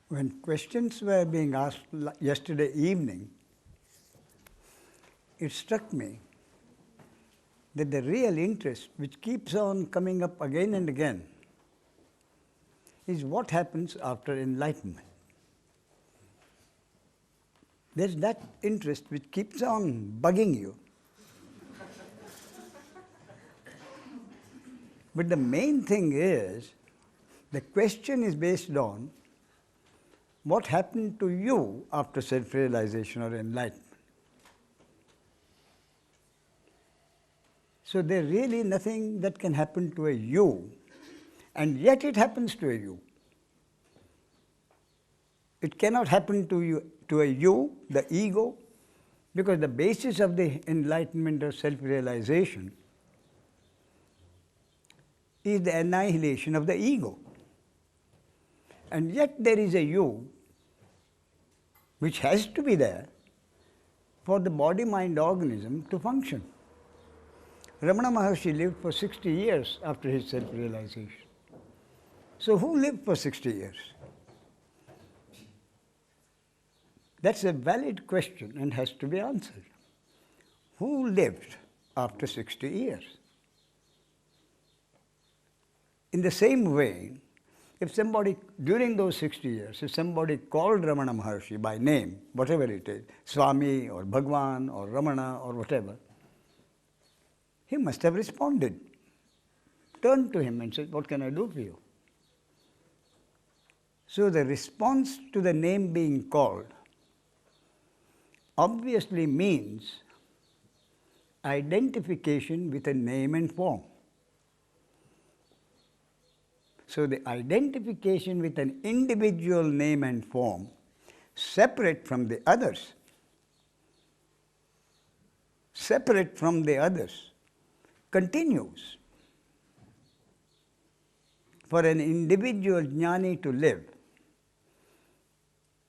When questions were being asked yesterday evening, it struck me that the real interest which keeps on coming up again and again is what happens after enlightenment. There's that interest which keeps on bugging you. But the main thing is, the question is based on what happened to you after self-realization or enlightenment. So there's really nothing that can happen to a you, and yet it happens to a you. It cannot happen to a you, the ego, because the basis of the enlightenment or self-realization is the annihilation of the ego. And yet there is a you which has to be there for the body-mind organism to function. Ramana Maharshi lived for 60 years after his self-realization. So who lived for 60 years? That's a valid question and has to be answered. Who lived after 60 years? In the same way, if somebody, during those 60 years, if somebody called Ramana Maharshi by name, whatever it is, Swami or Bhagwan or Ramana or whatever, he must have responded, turned to him and said, "What can I do for you?" So the response to the name being called obviously means identification with a name and form. So the identification with an individual name and form, separate from the others, continues. For an individual jnani to live,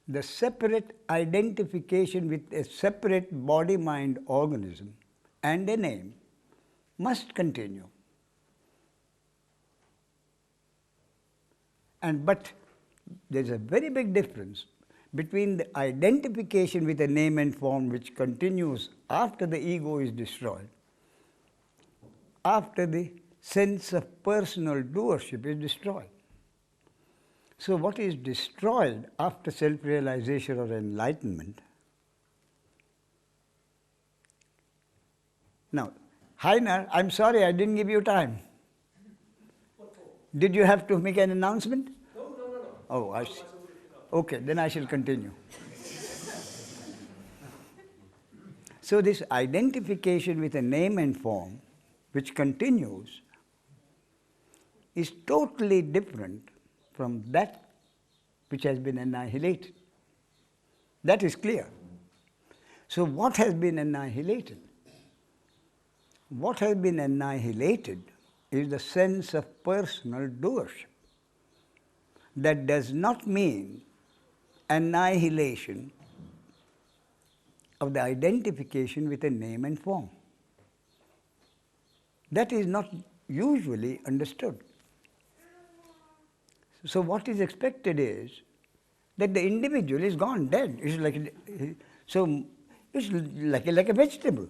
the separate identification with a separate body-mind organism and a name must continue. But there's a very big difference between the identification with a name and form which continues after the ego is destroyed, after the sense of personal doership is destroyed. So what is destroyed after self-realization or enlightenment? Now, Heiner, I'm sorry I didn't give you time. Did you have to make an announcement? No. Oh, I see. Okay, then I shall continue. So this identification with a name and form, which continues, is totally different from that which has been annihilated. That is clear. So what has been annihilated? What has been annihilated is the sense of personal doership. That does not mean annihilation of the identification with a name and form. That is not usually understood. So what is expected is that the individual is gone, dead. It's like a vegetable.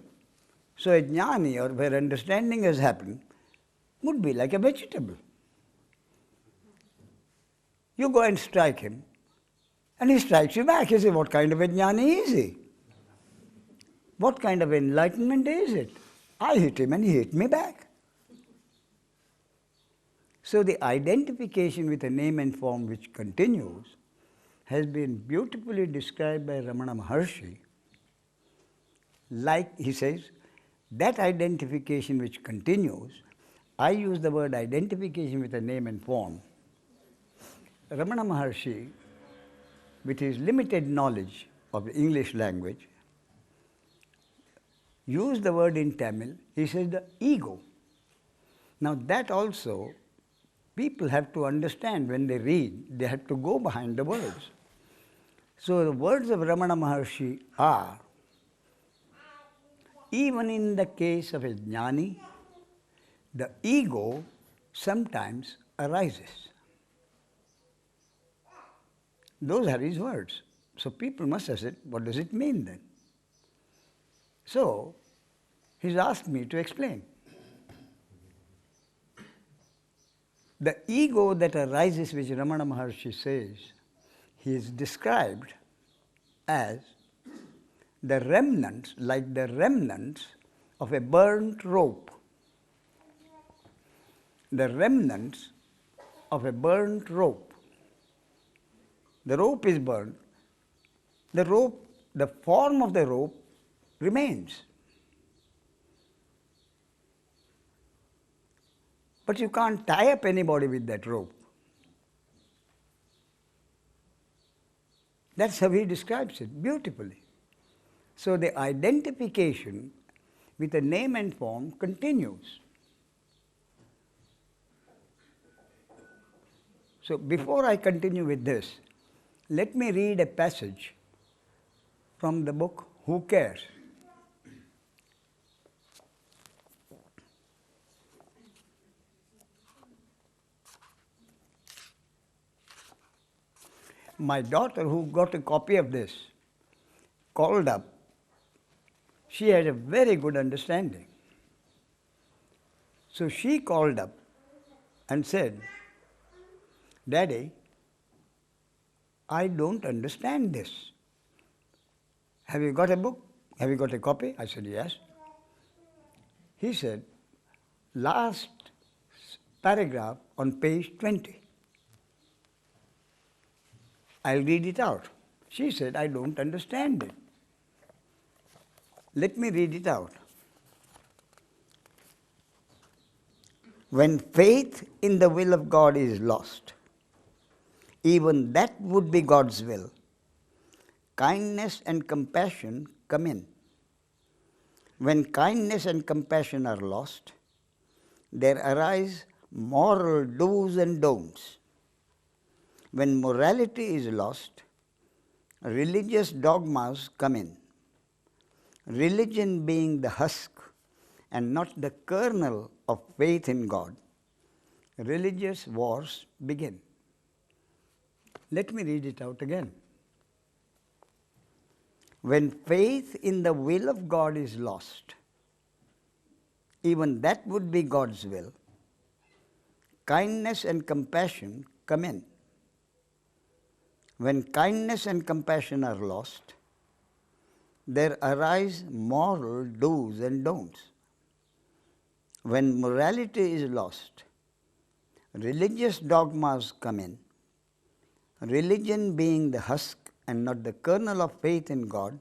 So a jnani, or where understanding has happened, would be like a vegetable. You go and strike him, and he strikes you back. You say, what kind of a jnani is he? What kind of enlightenment is it? I hit him and he hit me back. So the identification with a name and form which continues has been beautifully described by Ramana Maharshi. Like he says, that identification which continues, I use the word identification with a name and form. Ramana Maharshi, with his limited knowledge of the English language, used the word in Tamil. He says the ego. Now that also people have to understand when they read. They have to go behind the words. So the words of Ramana Maharshi are, even in the case of a jnani, the ego sometimes arises. Those are his words. So people must have said, what does it mean then? So he's asked me to explain. The ego that arises, which Ramana Maharshi says, he is described as the remnants, like the remnants of a burnt rope. The remnants of a burnt rope. The rope is burnt. The rope, the form of the rope remains. But you can't tie up anybody with that rope. That's how he describes it beautifully. So the identification with a name and form continues. So before I continue with this, let me read a passage from the book Who Cares? My daughter, who got a copy of this, called up. She had a very good understanding. So she called up and said, Daddy, I don't understand this. Have you got a book? Have you got a copy? I said, yes. He said, last paragraph on page 20. I'll read it out. She said, I don't understand it. Let me read it out. When faith in the will of God is lost, even that would be God's will, kindness and compassion come in. When kindness and compassion are lost, there arise moral do's and don'ts. When morality is lost, religious dogmas come in. Religion being the husk and not the kernel of faith in God, religious wars begin. Let me read it out again. When faith in the will of God is lost, even that would be God's will, kindness and compassion come in. When kindness and compassion are lost, there arise moral do's and don'ts. When morality is lost, religious dogmas come in. Religion being the husk and not the kernel of faith in God,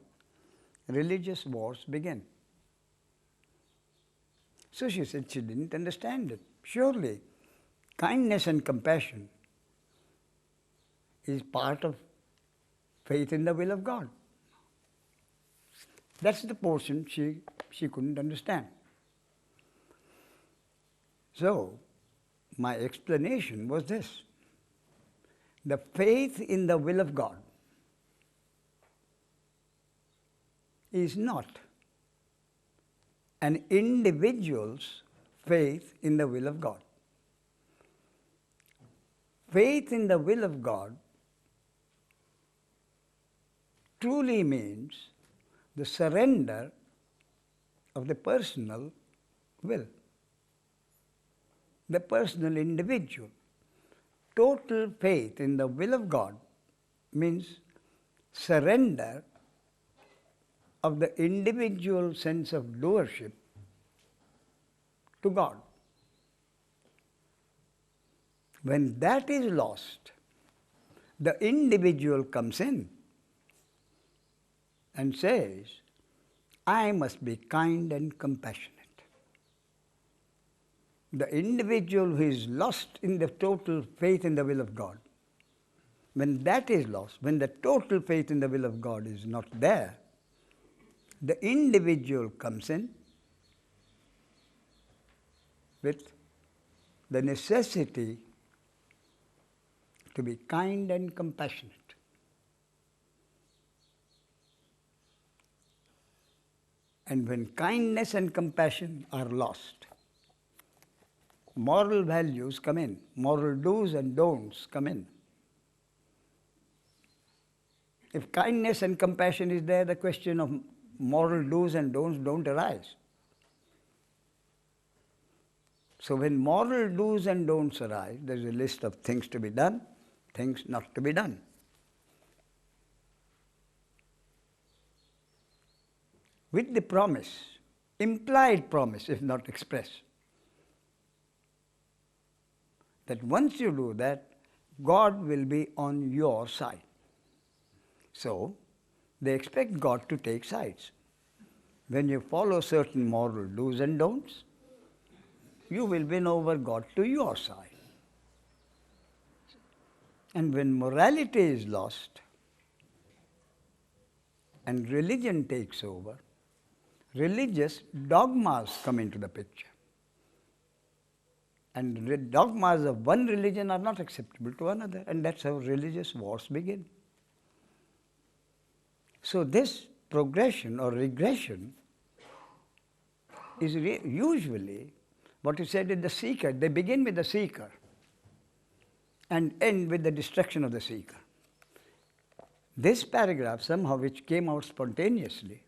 religious wars begin. So she said she didn't understand it. Surely, kindness and compassion is part of faith in the will of God. That's the portion she couldn't understand. So, my explanation was this. The faith in the will of God is not an individual's faith in the will of God. Faith in the will of God truly means the surrender of the personal will, the personal individual. Total faith in the will of God means surrender of the individual sense of doership to God. When that is lost, the individual comes in and says, I must be kind and compassionate. The individual who is lost in the total faith in the will of God, when that is lost, when the total faith in the will of God is not there, the individual comes in with the necessity to be kind and compassionate. And when kindness and compassion are lost, moral values come in, moral do's and don'ts come in. If kindness and compassion is there, the question of moral do's and don'ts don't arise. So when moral do's and don'ts arise, there is a list of things to be done, things not to be done. With the promise, implied promise if not expressed, that once you do that, God will be on your side. So, they expect God to take sides. When you follow certain moral do's and don'ts, you will win over God to your side. And when morality is lost and religion takes over, religious dogmas come into the picture. And dogmas of one religion are not acceptable to another, and that's how religious wars begin. So this progression or regression is usually what you said in the seeker. They begin with the seeker and end with the destruction of the seeker. This paragraph somehow, which came out spontaneously,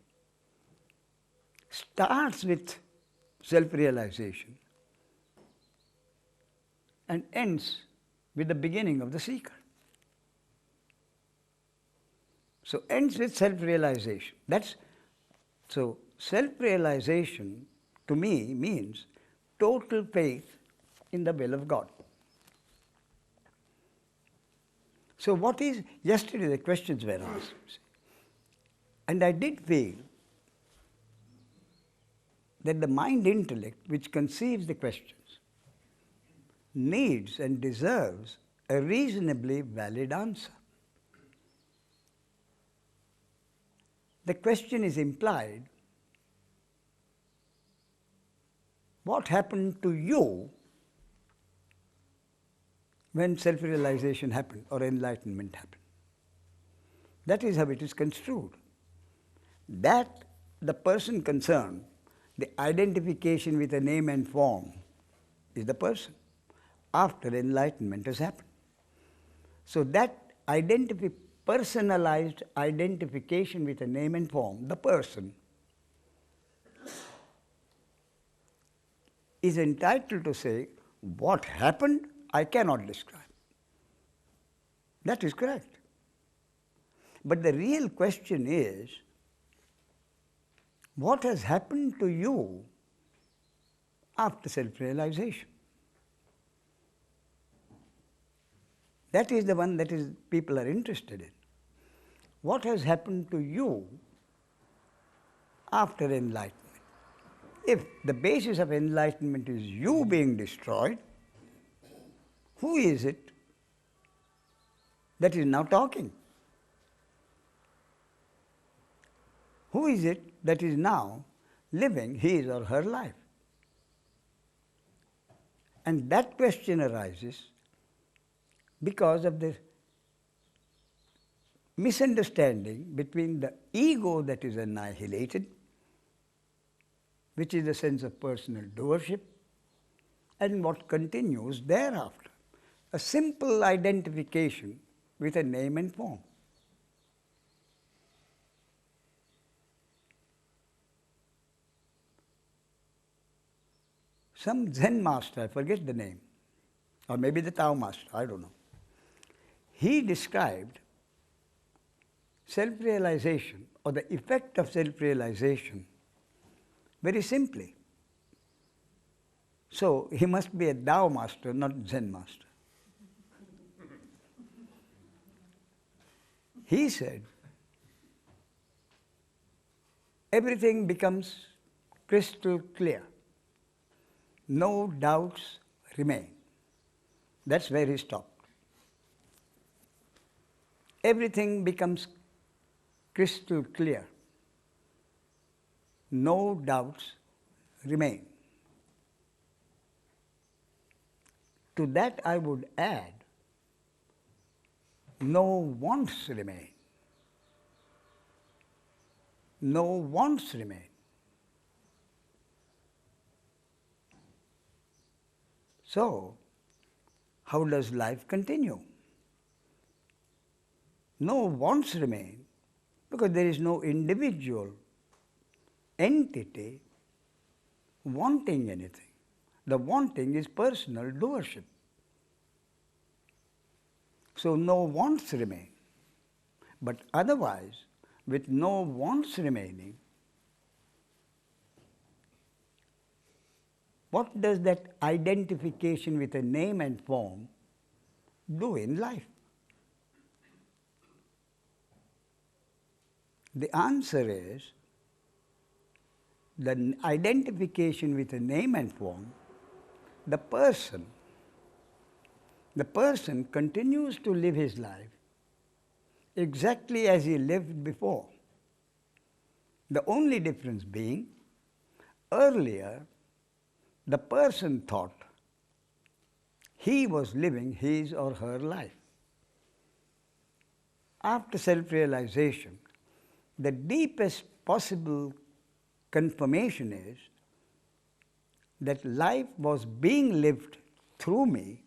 starts with self-realization and ends with the beginning of the seeker. So ends with self-realization. So self-realization to me means total faith in the will of God. So what is, yesterday the questions were asked, and I did feel that the mind intellect which conceives the questions needs and deserves a reasonably valid answer. The question is implied, what happened to you when self-realization happened or enlightenment happened? That is how it is construed. That the person concerned, the identification with a name and form, is the person after enlightenment has happened. So that personalized identification with a name and form, the person, is entitled to say, what happened, I cannot describe. That is correct. But the real question is, what has happened to you after self-realization? That is the one that people are interested in. What has happened to you after enlightenment? If the basis of enlightenment is you being destroyed, who is it that is now talking? Who is it that is now living his or her life? And that question arises because of the misunderstanding between the ego that is annihilated, which is the sense of personal doership, and what continues thereafter, a simple identification with a name and form. Some Zen master, I forget the name, or maybe the Tao master, I don't know. He described self-realization or the effect of self-realization very simply. So he must be a Tao master, not Zen master. He said, everything becomes crystal clear. No doubts remain. That's where he stopped. Everything becomes crystal clear. No doubts remain. To that I would add, no wants remain. No wants remain. So, how does life continue? no wants remain because there is no individual entity wanting anything. The wanting is personal doership. So no wants remain. But otherwise, with no wants remaining, what does that identification with a name and form do in life? The answer is the identification with a name and form, the person continues to live his life exactly as he lived before. The only difference being, earlier, the person thought he was living his or her life. After self-realization, the deepest possible confirmation is that life was being lived through me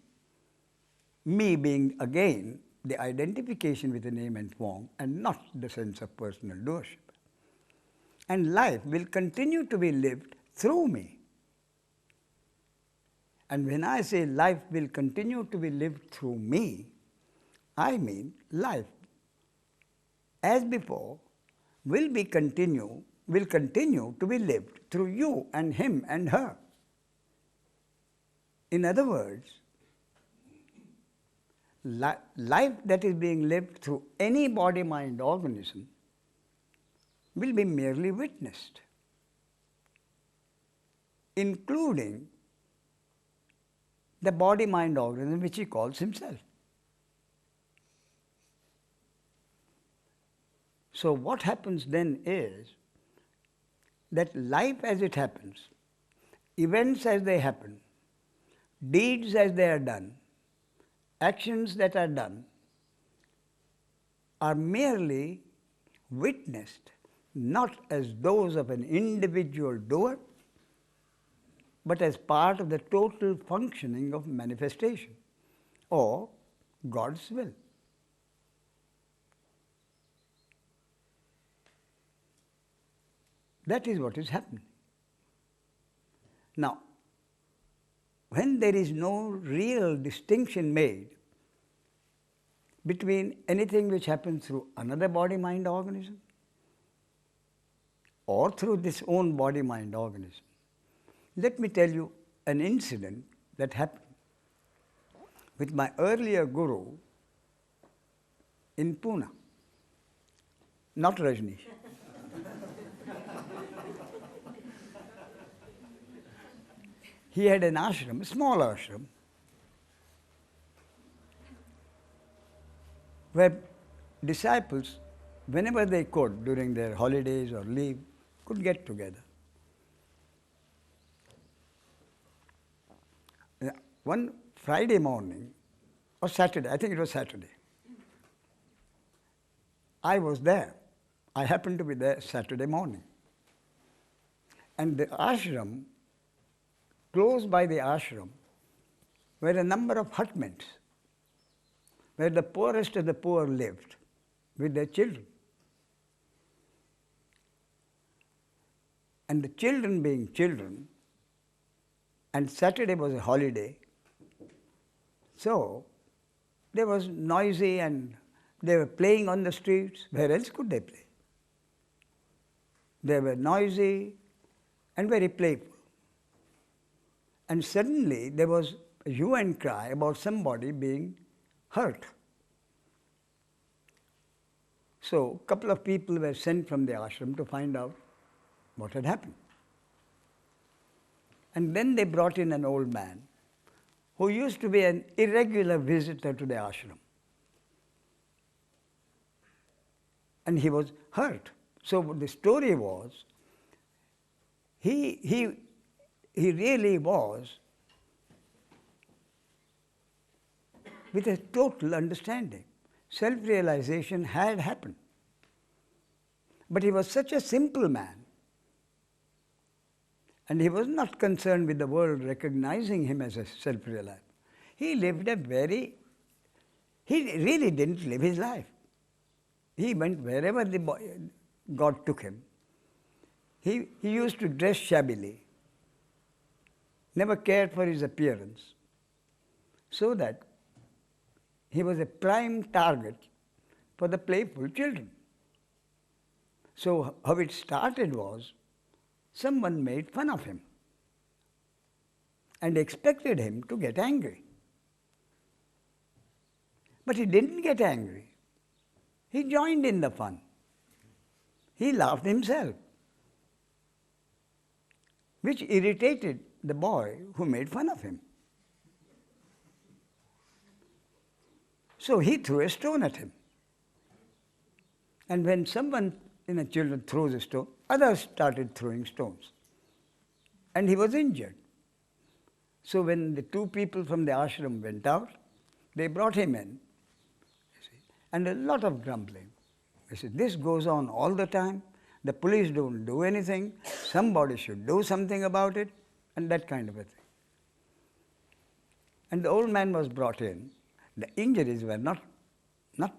being again the identification with the name and form and not the sense of personal doership. And life will continue to be lived through me. And when I say life will continue to be lived through me, I mean life, as before, will continue to be lived through you and him and her. In other words, life that is being lived through any body-mind organism will be merely witnessed, including the body-mind organism which he calls himself. So what happens then is that life as it happens, events as they happen, deeds as they are done, actions that are done, are merely witnessed not as those of an individual doer, but as part of the total functioning of manifestation or God's will. That is what is happening. Now, when there is no real distinction made between anything which happens through another body-mind organism or through this own body-mind organism, let me tell you an incident that happened with my earlier guru in Pune, not Rajneesh. He had an ashram, a small ashram, where disciples, whenever they could, during their holidays or leave, could get together. One Friday morning, or Saturday, I think it was Saturday, I was there. I happened to be there Saturday morning. And the ashram, close by the ashram, were a number of hutments, where the poorest of the poor lived with their children. And the children being children, and Saturday was a holiday, so there was noisy and they were playing on the streets. Where else could they play? They were noisy and very playful. And suddenly there was a hue and cry about somebody being hurt. So a couple of people were sent from the ashram to find out what had happened. And then they brought in an old man who used to be an irregular visitor to the ashram. And he was hurt. So the story was, he really was with a total understanding. Self-realization had happened. But he was such a simple man, and he was not concerned with the world recognizing him as a self-realized. He really didn't live his life. he went wherever the boy, God took him. He used to dress shabbily, never cared for his appearance, so that he was a prime target for the playful children. So how it started was, someone made fun of him and expected him to get angry. But he didn't get angry. He joined in the fun. He laughed himself, which irritated the boy who made fun of him. So he threw a stone at him. And when someone in the children throws a stone, others started throwing stones. And he was injured. So when the two people from the ashram went out, they brought him in. And a lot of grumbling. They said, this goes on all the time. The police don't do anything. Somebody should do something about it. And that kind of a thing. And the old man was brought in. The injuries were not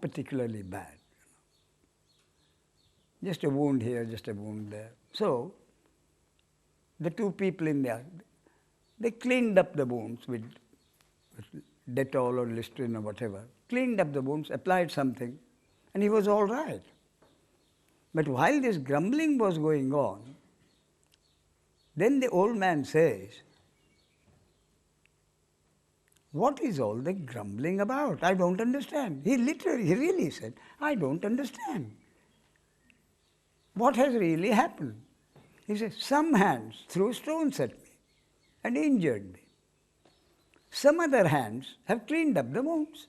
particularly bad. Just a wound here, just a wound there. So the two people in there, they cleaned up the wounds with Dettol or Listerine or whatever, cleaned up the wounds, applied something, and he was all right. But while this grumbling was going on, then the old man says, what is all the grumbling about? I don't understand. He really said, I don't understand. What has really happened? He said, some hands threw stones at me and injured me. Some other hands have cleaned up the wounds.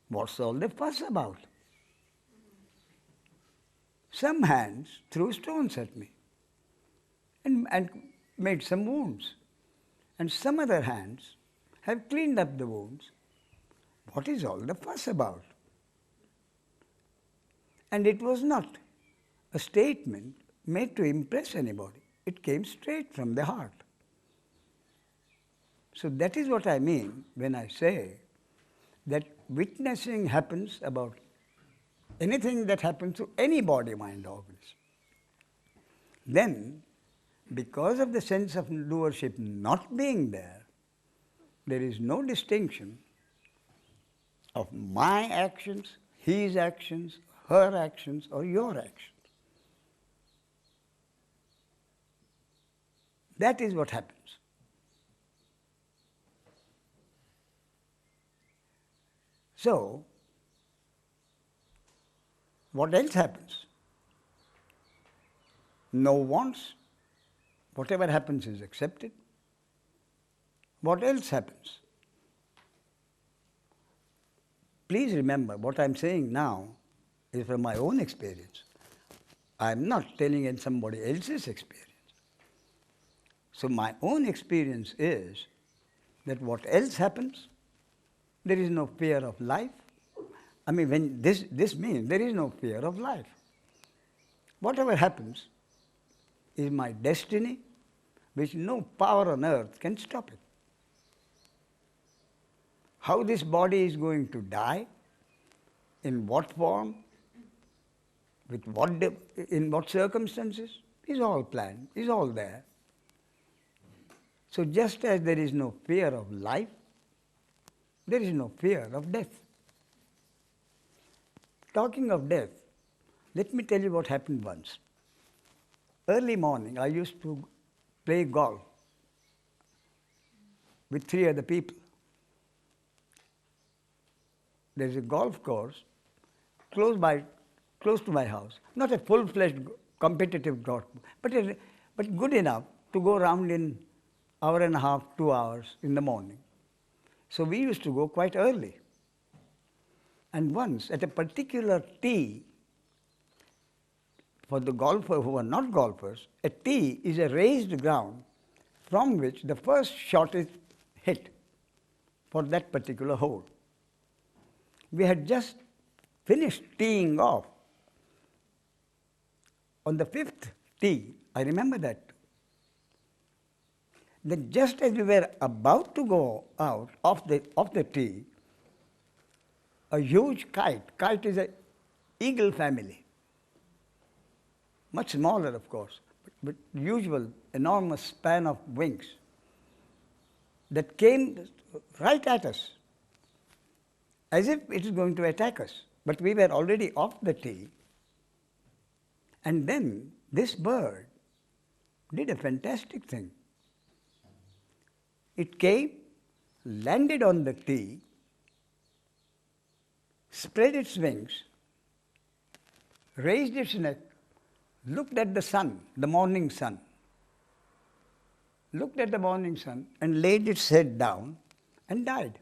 What's all the fuss about? Some hands threw stones at me and made some wounds. And some other hands have cleaned up the wounds. What is all the fuss about? And it was not a statement made to impress anybody. It came straight from the heart. So that is what I mean when I say that witnessing happens about anything that happens to any body-mind organism. Then, because of the sense of doership not being there, there is no distinction of my actions, his actions, her actions, or your actions. That is what happens. So, what else happens? No wants. Whatever happens is accepted. What else happens? Please remember, what I'm saying now is from my own experience. I'm not telling in somebody else's experience. So my own experience is that what else happens, there is no fear of life. I mean, when this means there is no fear of life. Whatever happens is my destiny, which no power on earth can stop it. How this body is going to die, in what form, with what in what circumstances, is all planned, is all there. So just as there is no fear of life, there is no fear of death. Talking of death, let me tell you what happened once. Early morning, I used to play golf with 3 other people. There's a golf course close to my house. Not a full-fledged competitive golf, but good enough to go around in hour and a half, 2 hours in the morning. So we used to go quite early. And once, at a particular tee, for the golfer who are not golfers, a tee is a raised ground from which the first shot is hit for that particular hole. We had just finished teeing off. On the 5th tee, I remember that. Then just as we were about to go out of the tee, a huge kite is eagle family. Much smaller, of course, but usual enormous span of wings that came right at us, as if it is going to attack us. But we were already off the tee. And then this bird did a fantastic thing. It came, landed on the tee, spread its wings, raised its neck, looked at the sun, the morning sun, looked at the morning sun and laid its head down and died.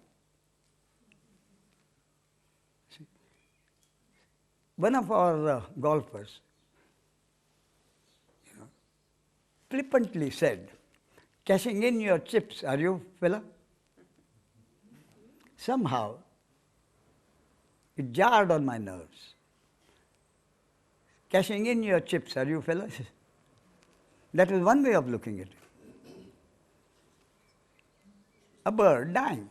See? One of our golfers flippantly said, "Cashing in your chips, are you, fella?" Somehow, it jarred on my nerves. Cashing in your chips, are you, fellas? That was one way of looking at it. A bird dying.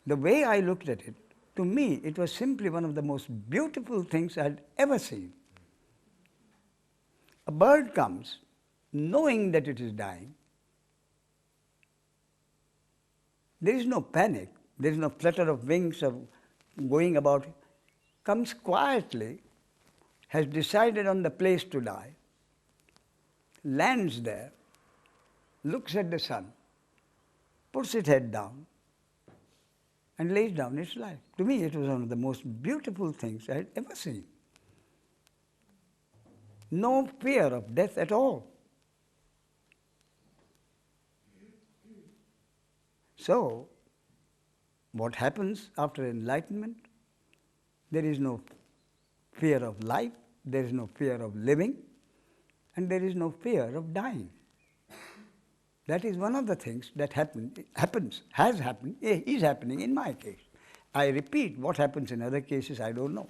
The way I looked at it, to me, it was simply one of the most beautiful things I had ever seen. A bird comes, knowing that it is dying. There is no panic, there is no flutter of wings or going about. Comes quietly, has decided on the place to die, lands there, looks at the sun, puts its head down, and lays down its life. To me, it was one of the most beautiful things I had ever seen. No fear of death at all. So, what happens after enlightenment? There is no fear of life, there is no fear of living, and there is no fear of dying. That is one of the things that has happened, is happening in my case. I repeat, what happens in other cases, I don't know.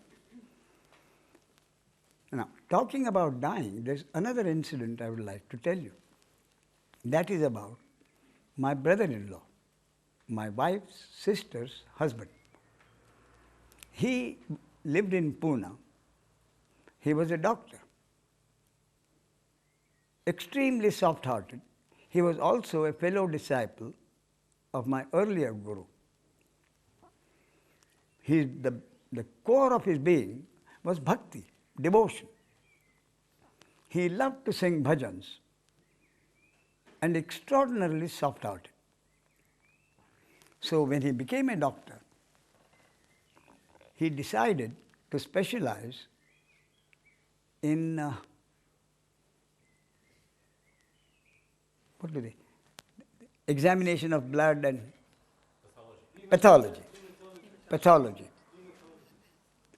Now, talking about dying, there's another incident I would like to tell you. That is about my brother-in-law, my wife's sister's husband. He lived in Pune. He was a doctor, extremely soft-hearted. He was also a fellow disciple of my earlier guru. The core of his being was bhakti, devotion. He loved to sing bhajans and extraordinarily soft-hearted. So when he became a doctor, he decided to specialize in examination of blood and pathology.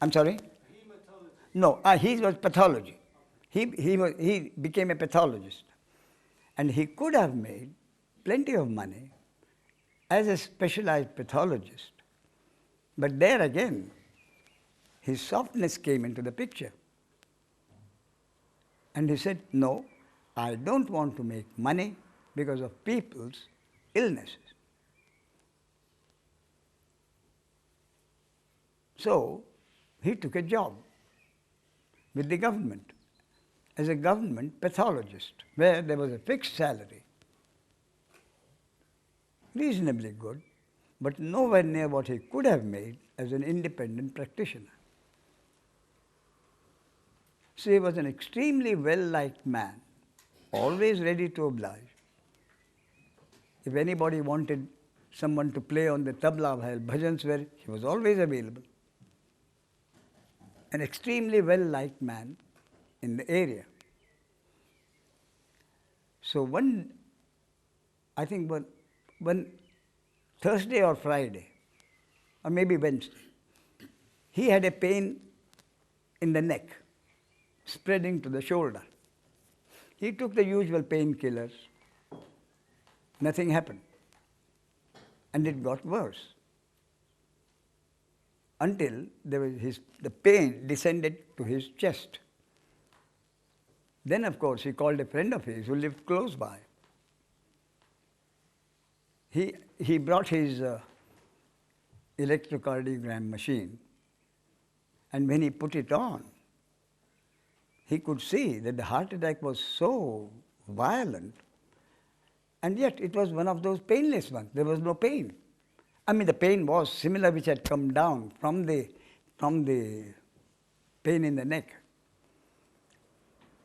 I'm sorry? No, he was pathology. He became a pathologist. And he could have made plenty of money as a specialized pathologist. But there again, his softness came into the picture. And he said, "No, I don't want to make money because of people's illnesses." So he took a job with the government as a government pathologist, where there was a fixed salary, reasonably good, but nowhere near what he could have made as an independent practitioner. So he was an extremely well-liked man, always ready to oblige. If anybody wanted someone to play on the tabla while bhajans were, he was always available. An extremely well-liked man in the area. So I think one Thursday or Friday, or maybe Wednesday, he had a pain in the neck, spreading to the shoulder. He took the usual painkillers. Nothing happened. And it got worse. Until the pain descended to his chest. Then, of course, he called a friend of his who lived close by. He brought his electrocardiogram machine And when he put it on, he could see that the heart attack was so violent, and yet it was one of those painless ones. There was no pain. I mean, the pain was similar, which had come down from the pain in the neck.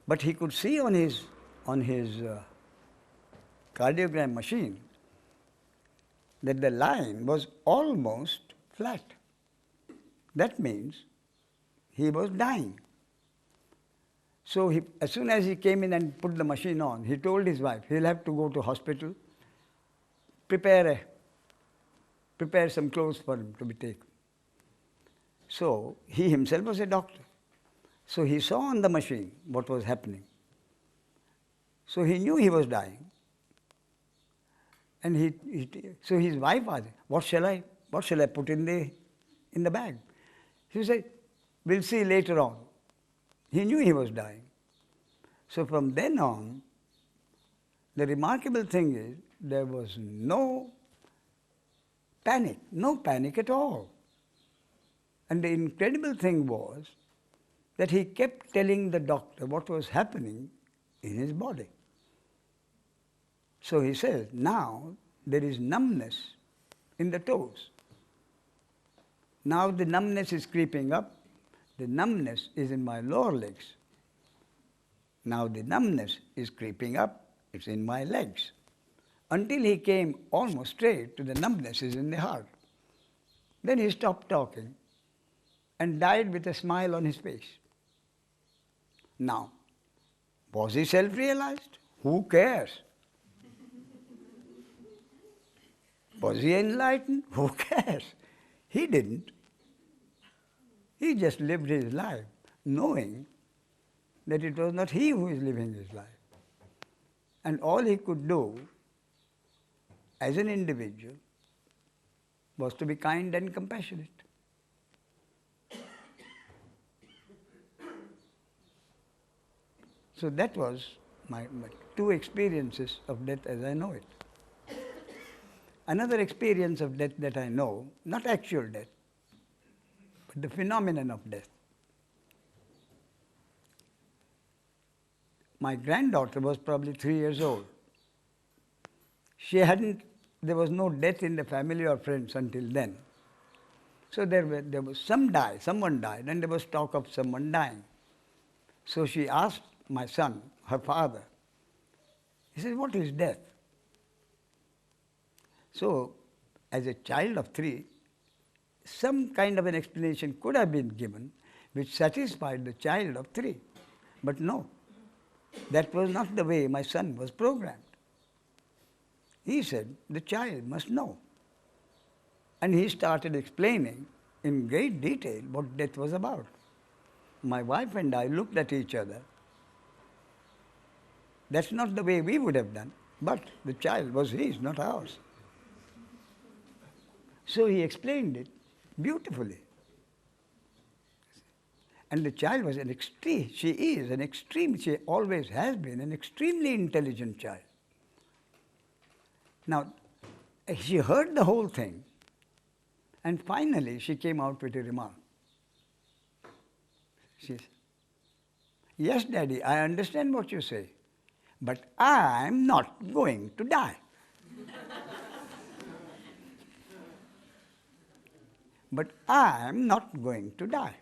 But he could see on his cardiogram machine that the line was almost flat. That means he was dying. So as soon as he came in and put the machine on, he told his wife he'll have to go to hospital, prepare some clothes for him to be taken. So he himself was a doctor. So he saw on the machine what was happening. So he knew he was dying. And so his wife asked, what shall I put in the bag? He said, we'll see later on. He knew he was dying. So from then on, the remarkable thing is there was no panic at all. And the incredible thing was that he kept telling the doctor what was happening in his body. So he says, now there is numbness in the toes. Now the numbness is creeping up. The numbness is in my lower legs. Now the numbness is creeping up. It's in my legs. Until he came almost straight to the numbness is in the heart. Then he stopped talking and died with a smile on his face. Now, was he self-realized? Who cares? Was he enlightened? Who cares? He didn't. He just lived his life knowing that it was not he who is living his life. And all he could do as an individual was to be kind and compassionate. So that was my two experiences of death as I know it. Another experience of death that I know, not actual death, but the phenomenon of death. My granddaughter was probably 3 years old. There was no death in the family or friends until then. So there was someone died, and there was talk of someone dying. So she asked my son, her father, he said, what is death? So, as a child of 3, some kind of an explanation could have been given which satisfied the child of 3. But no, that was not the way my son was programmed. He said, the child must know. And he started explaining in great detail what death was about. My wife and I looked at each other. That's not the way we would have done, but the child was his, not ours. So he explained it beautifully. And the child was she always has been an extremely intelligent child. Now, she heard the whole thing, and finally she came out with a remark. She said, yes, Daddy, I understand what you say, but I'm not going to die. But I'm not going to die.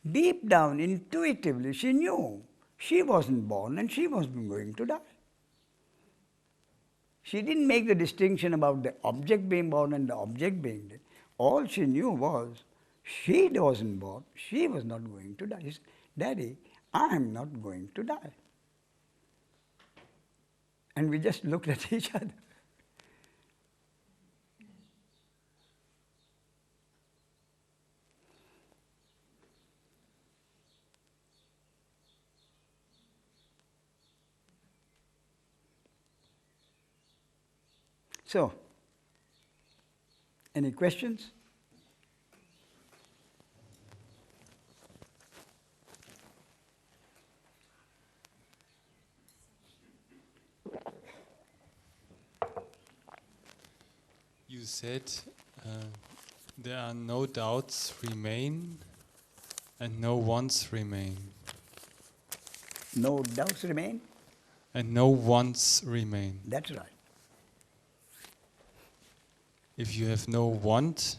Deep down, intuitively, she knew she wasn't born and she wasn't going to die. She didn't make the distinction about the object being born and the object being dead. All she knew was she wasn't born, she was not going to die. She said, Daddy, I'm not going to die. And we just looked at each other. So, any questions? You said There are no doubts remain and no wants remain. No doubts remain? And no wants remain. That's right. If you have no want,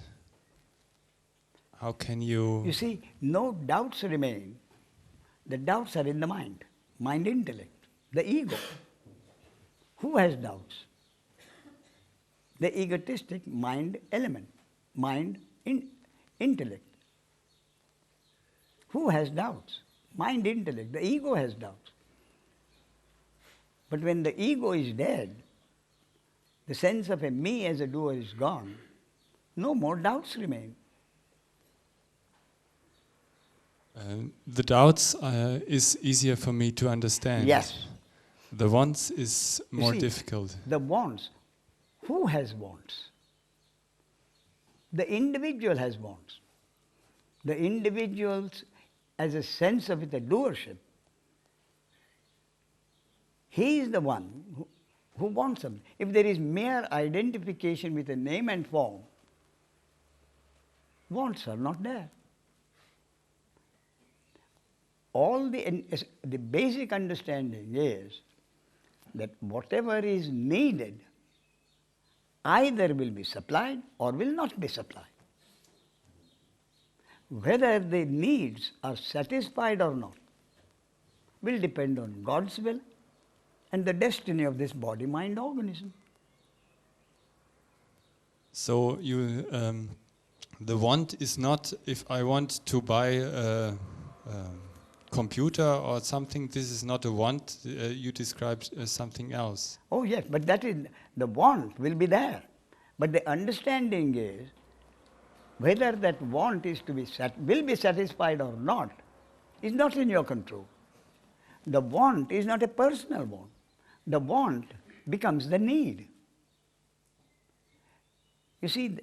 how can you... You see, no doubts remain. The doubts are in the mind intellect, the ego. Who has doubts? The egotistic mind element, intellect. Who has doubts? Mind intellect, the ego has doubts. But when the ego is dead, the sense of a me as a doer is gone, no more doubts remain. The doubts is easier for me to understand. Yes. The wants is more see, difficult. The wants. Who has wants? The individual has wants. The individuals, as a sense of the doership, he is the one who wants something. If there is mere identification with a name and form, wants are not there. All the basic understanding is that whatever is needed either will be supplied or will not be supplied. Whether the needs are satisfied or not will depend on God's will and the destiny of this body-mind organism. So you, the want is not if I want to buy a computer or something. This is not a want. You described something else. Oh yes, but that is the want will be there. But the understanding is whether that want is to be will be satisfied or not is not in your control. The want is not a personal want. The want becomes the need. You see,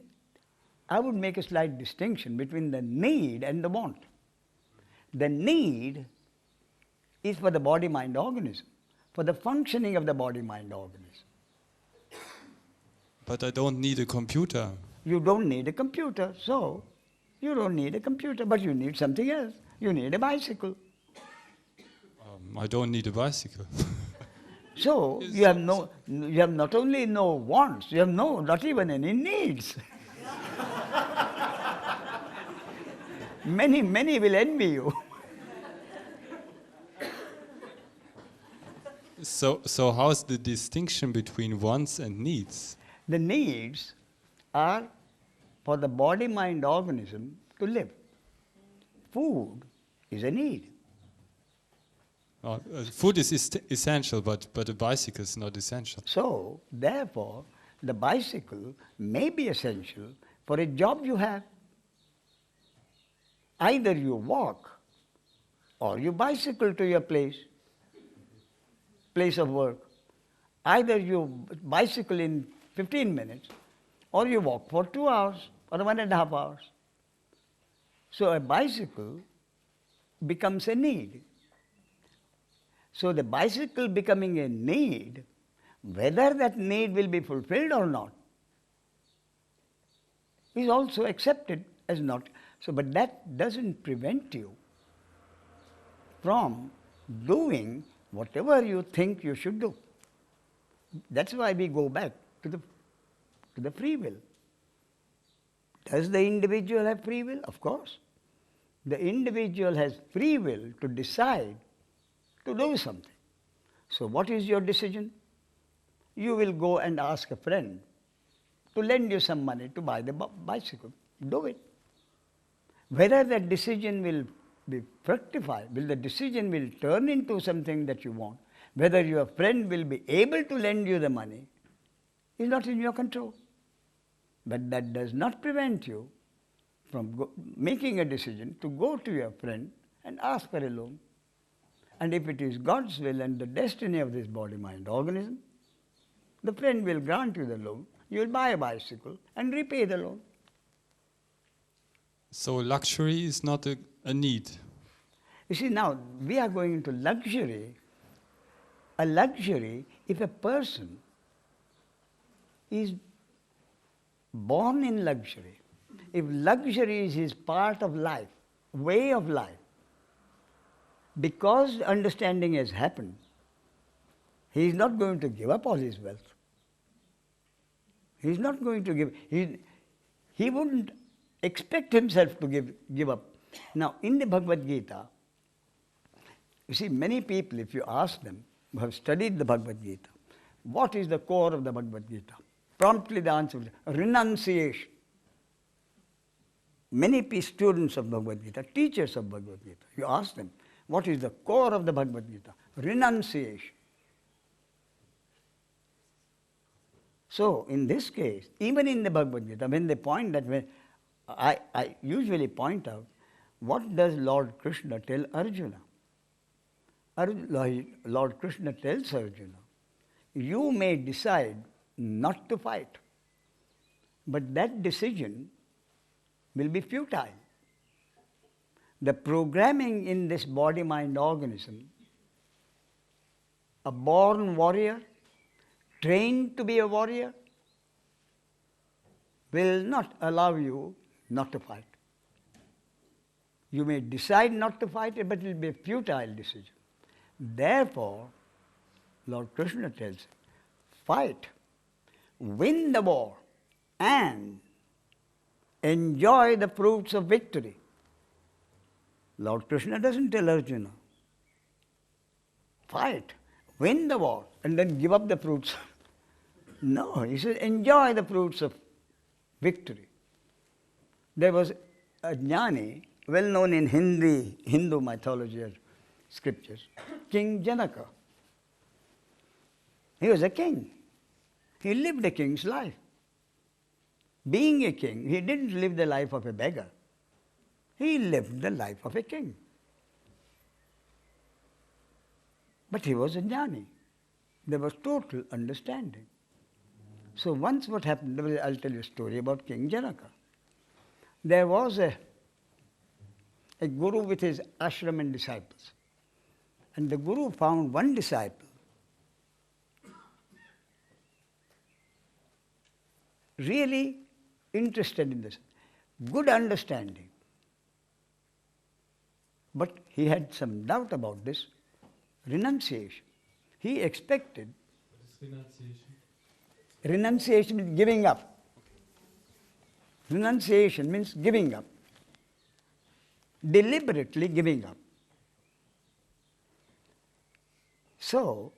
I would make a slight distinction between the need and the want. The need is for the body-mind organism, for the functioning of the body-mind organism. But I don't need a computer. You don't need a computer, so you don't need a computer, but you need something else. You need a bicycle. I don't need a bicycle. So you have not only no wants, you have not even any needs. Many will envy you. So how's the distinction between wants and needs? The needs are for the body-mind organism to live. Food is a need. Food is essential, but a bicycle is not essential. So, therefore, the bicycle may be essential for a job you have. Either you walk or you bicycle to your place of work. Either you bicycle in 15 minutes or you walk for 2 hours or 1.5 hours. So a bicycle becomes a need. So the bicycle becoming a need, whether that need will be fulfilled or not, is also accepted as not. So, but that doesn't prevent you from doing whatever you think you should do. That's why we go back to the free will. Does the individual have free will? Of course. The individual has free will to decide to do something. So what is your decision? You will go and ask a friend to lend you some money to buy the bicycle. Do it. Whether that decision will be fructified, the decision will turn into something that you want, whether your friend will be able to lend you the money, is not in your control. But that does not prevent you from making a decision to go to your friend and ask for a loan. And if it is God's will and the destiny of this body-mind organism, the friend will grant you the loan, you will buy a bicycle and repay the loan. So luxury is not a need. You see, now we are going into luxury. A luxury, if a person is born in luxury, if luxury is his part of life, way of life, because understanding has happened, he is not going to give up all his wealth. He is not going to give. He wouldn't expect himself to give up. Now, in the Bhagavad Gita, you see, many people, if you ask them, who have studied the Bhagavad Gita, what is the core of the Bhagavad Gita? Promptly the answer is renunciation. Many students of Bhagavad Gita, teachers of Bhagavad Gita, you ask them, what is the core of the Bhagavad Gita? Renunciation. So, in this case, even in the Bhagavad Gita, when they point that way, I usually point out, what does Lord Krishna tell Arjuna? Lord Krishna tells Arjuna, you may decide not to fight, but that decision will be futile. The programming in this body-mind organism, a born warrior, trained to be a warrior, will not allow you not to fight. You may decide not to fight it, but it will be a futile decision. Therefore, Lord Krishna tells, fight, win the war, and enjoy the fruits of victory. Lord Krishna doesn't tell Arjuna, fight, win the war, and then give up the fruits. No, he says, enjoy the fruits of victory. There was a jnani, well known in Hindu mythology or scriptures, King Janaka. He was a king. He lived a king's life. Being a king, he didn't live the life of a beggar. He lived the life of a king. But he was a jnani. There was total understanding. So once what happened, I'll tell you a story about King Janaka. There was a guru with his ashram and disciples. And the guru found one disciple really interested in this, good understanding. But he had some doubt about this renunciation. He expected. What is renunciation? Renunciation means giving up. Renunciation means giving up. Deliberately giving up. So,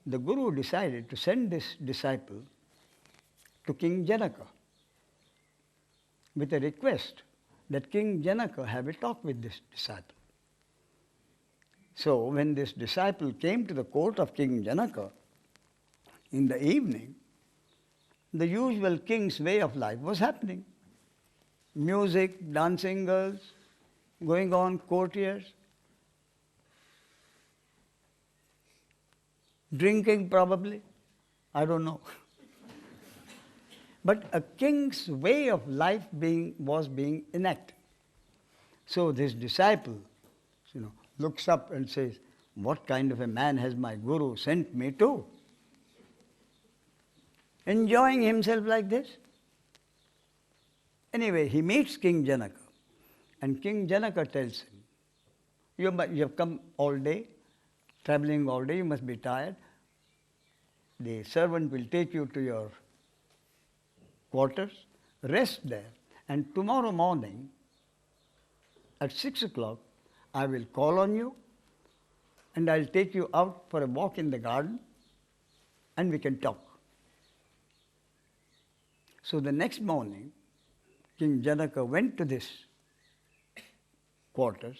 the Guru decided to send this disciple to King Janaka with a request that King Janaka have a talk with this disciple. So, when this disciple came to the court of King Janaka in the evening, the usual king's way of life was happening. Music, dancing girls, going on, courtiers, drinking probably, I don't know. But a king's way of life was being enacted. So this disciple, looks up and says, what kind of a man has my guru sent me to? Enjoying himself like this? Anyway, he meets King Janaka, and King Janaka tells him, you have come all day, traveling all day, you must be tired. The servant will take you to your quarters, rest there, and tomorrow morning at 6 o'clock, I will call on you, and I'll take you out for a walk in the garden, and we can talk. So the next morning, King Janaka went to this quarters,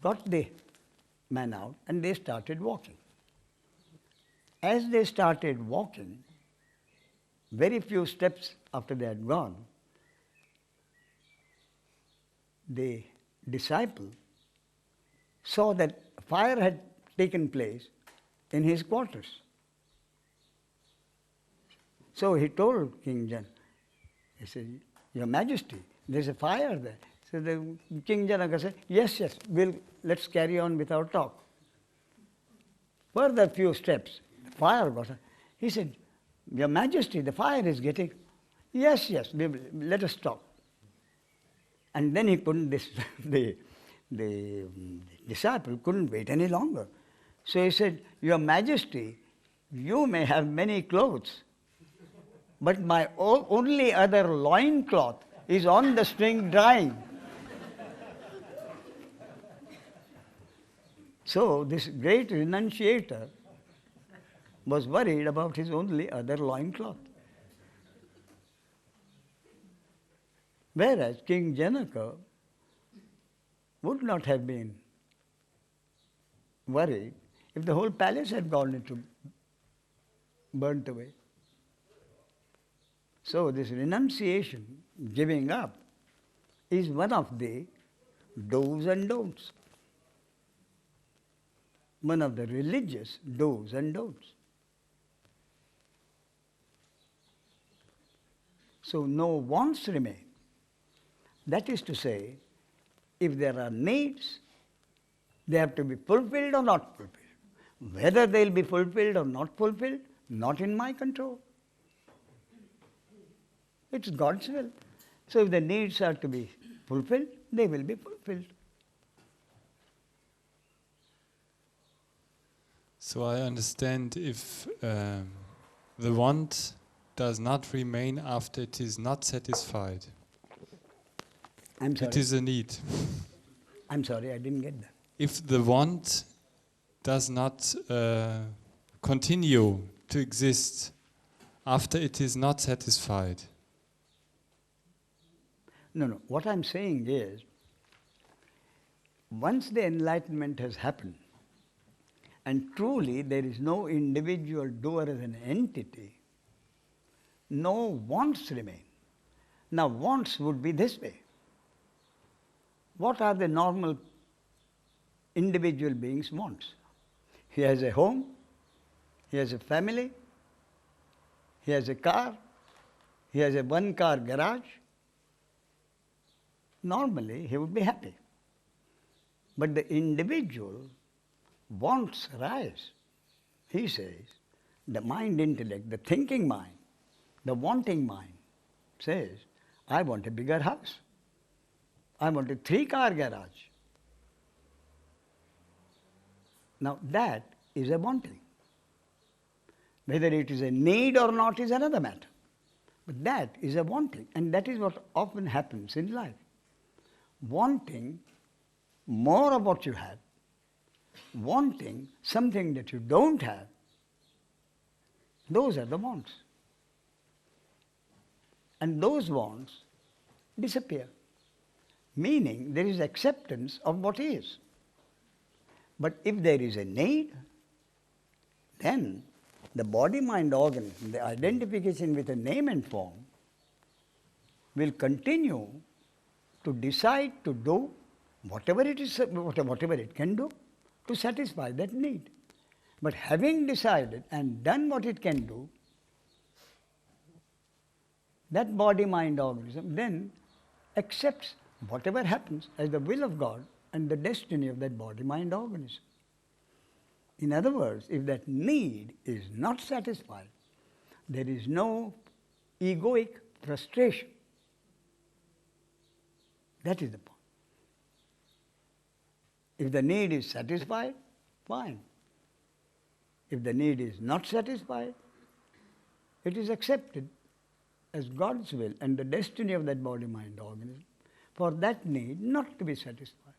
got the man out, and they started walking. As they started walking, very few steps after they had gone, the disciple saw that fire had taken place in his quarters. So he told King Janaka, he said, Your Majesty, there's a fire there. So the King Janaka said, yes, let's carry on with our talk. Further few steps, the fire got on. He said, Your Majesty, the fire is getting. Yes, yes, let us stop. And then he couldn't, the disciple couldn't wait any longer. So he said, Your Majesty, you may have many clothes, but my only other loincloth is on the string drying. So this great renunciator was worried about his only other loincloth. Whereas King Janaka would not have been worried if the whole palace had gone into burnt away. So this renunciation, giving up, is one of the do's and don'ts. One of the religious do's and don'ts. So no wants remain. That is to say, if there are needs, they have to be fulfilled or not fulfilled. Whether they will be fulfilled or not fulfilled, not in my control. It's God's will. So if the needs are to be fulfilled, they will be fulfilled. So I understand if the want does not remain after it is not satisfied. I'm sorry. It is a need. I'm sorry, I didn't get that. If the want does not continue to exist after it is not satisfied. No. What I'm saying is, once the enlightenment has happened, and truly there is no individual doer as an entity, no wants remain. Now wants would be this way. What are the normal individual beings' wants? He has a home, he has a family, he has a car, he has a one-car garage. Normally he would be happy. But the individual wants rise. He says, the mind intellect, the thinking mind, the wanting mind says, I want a bigger house. I want a 3-car garage. Now that is a wanting. Whether it is a need or not is another matter. But that is a wanting, and that is what often happens in life. Wanting more of what you have, wanting something that you don't have, those are the wants. And those wants disappear, meaning there is acceptance of what is. But if there is a need, then the body-mind organism, the identification with a name and form, will continue to decide to do whatever it is, whatever it can do to satisfy that need. But having decided and done what it can do, that body-mind organism then accepts whatever happens as the will of God and the destiny of that body-mind organism. In other words, if that need is not satisfied, there is no egoic frustration. That is the point. If the need is satisfied, fine. If the need is not satisfied, it is accepted as God's will and the destiny of that body-mind organism for that need not to be satisfied.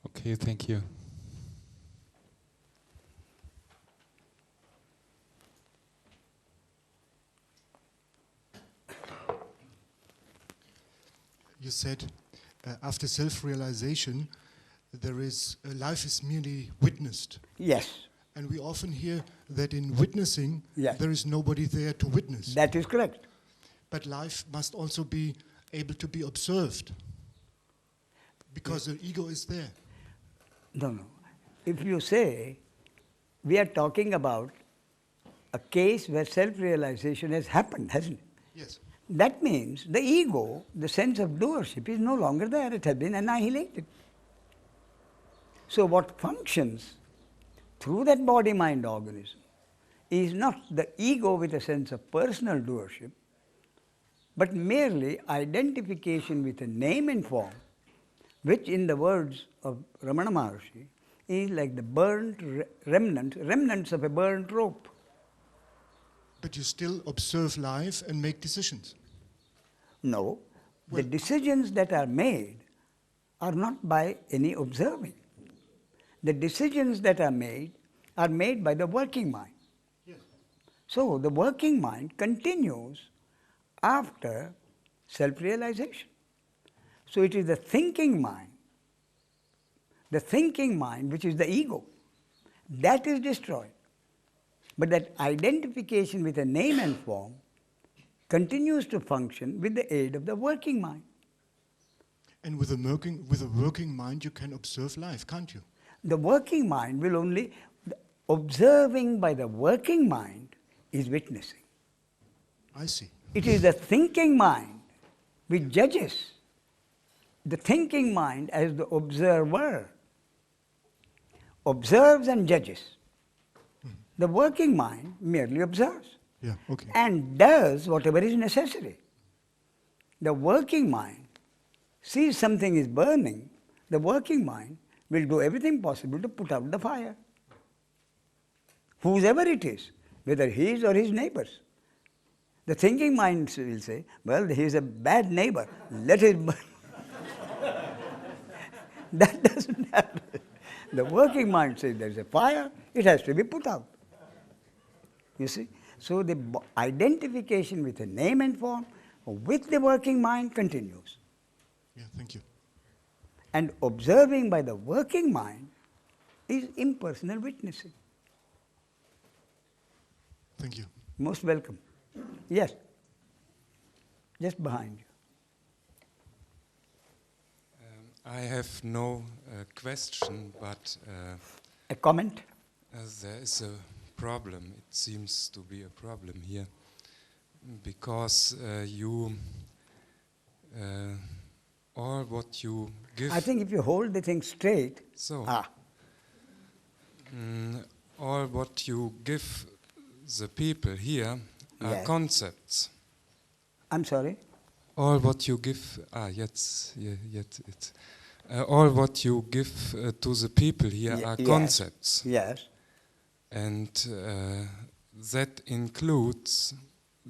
Okay, thank you. You said after self-realization, there is life is merely witnessed. Yes. And we often hear that in witnessing, Yes. there is nobody there to witness. That is correct. But life must also be able to be observed, because the ego is there. No. If you say, we are talking about a case where self-realization has happened, hasn't it? Yes. That means the ego, the sense of doership, is no longer there. It has been annihilated. So what functions through that body-mind organism is not the ego with a sense of personal doership, but merely identification with a name and form, which in the words of Ramana Maharshi is like the burnt remnants of a burnt rope. But you still observe life and make decisions. No, the Well- decisions that are made are not by any observing. The decisions that are made by the working mind. Yes. So the working mind continues after self-realization. So it is the thinking mind which is the ego, that is destroyed. But that identification with a name and form continues to function with the aid of the working mind. And with a working mind, you can observe life, can't you? The working mind will only, observing by the working mind is witnessing. I see. It is the thinking mind which judges. The thinking mind as the observer observes and judges. The working mind merely observes. Yeah, okay. And does whatever is necessary. The working mind sees something is burning, the working mind will do everything possible to put out the fire. Whoever it is, whether his or his neighbors. The thinking mind will say, well, he is a bad neighbor, let it burn. That doesn't happen. The working mind says there is a fire, it has to be put out. You see? So the identification with a name and form with the working mind continues. Yeah, thank you. And observing by the working mind is impersonal witnessing. Thank you. Most welcome. Yes. Just behind you. I have no question, but A comment? there is a problem. It seems to be a problem here because you all what you give. I think if you hold the thing straight, So. ah, All what you give the people here are Yes. concepts. I'm sorry. All what you give, all what you give to the people here are Yes. concepts, Yes. and that includes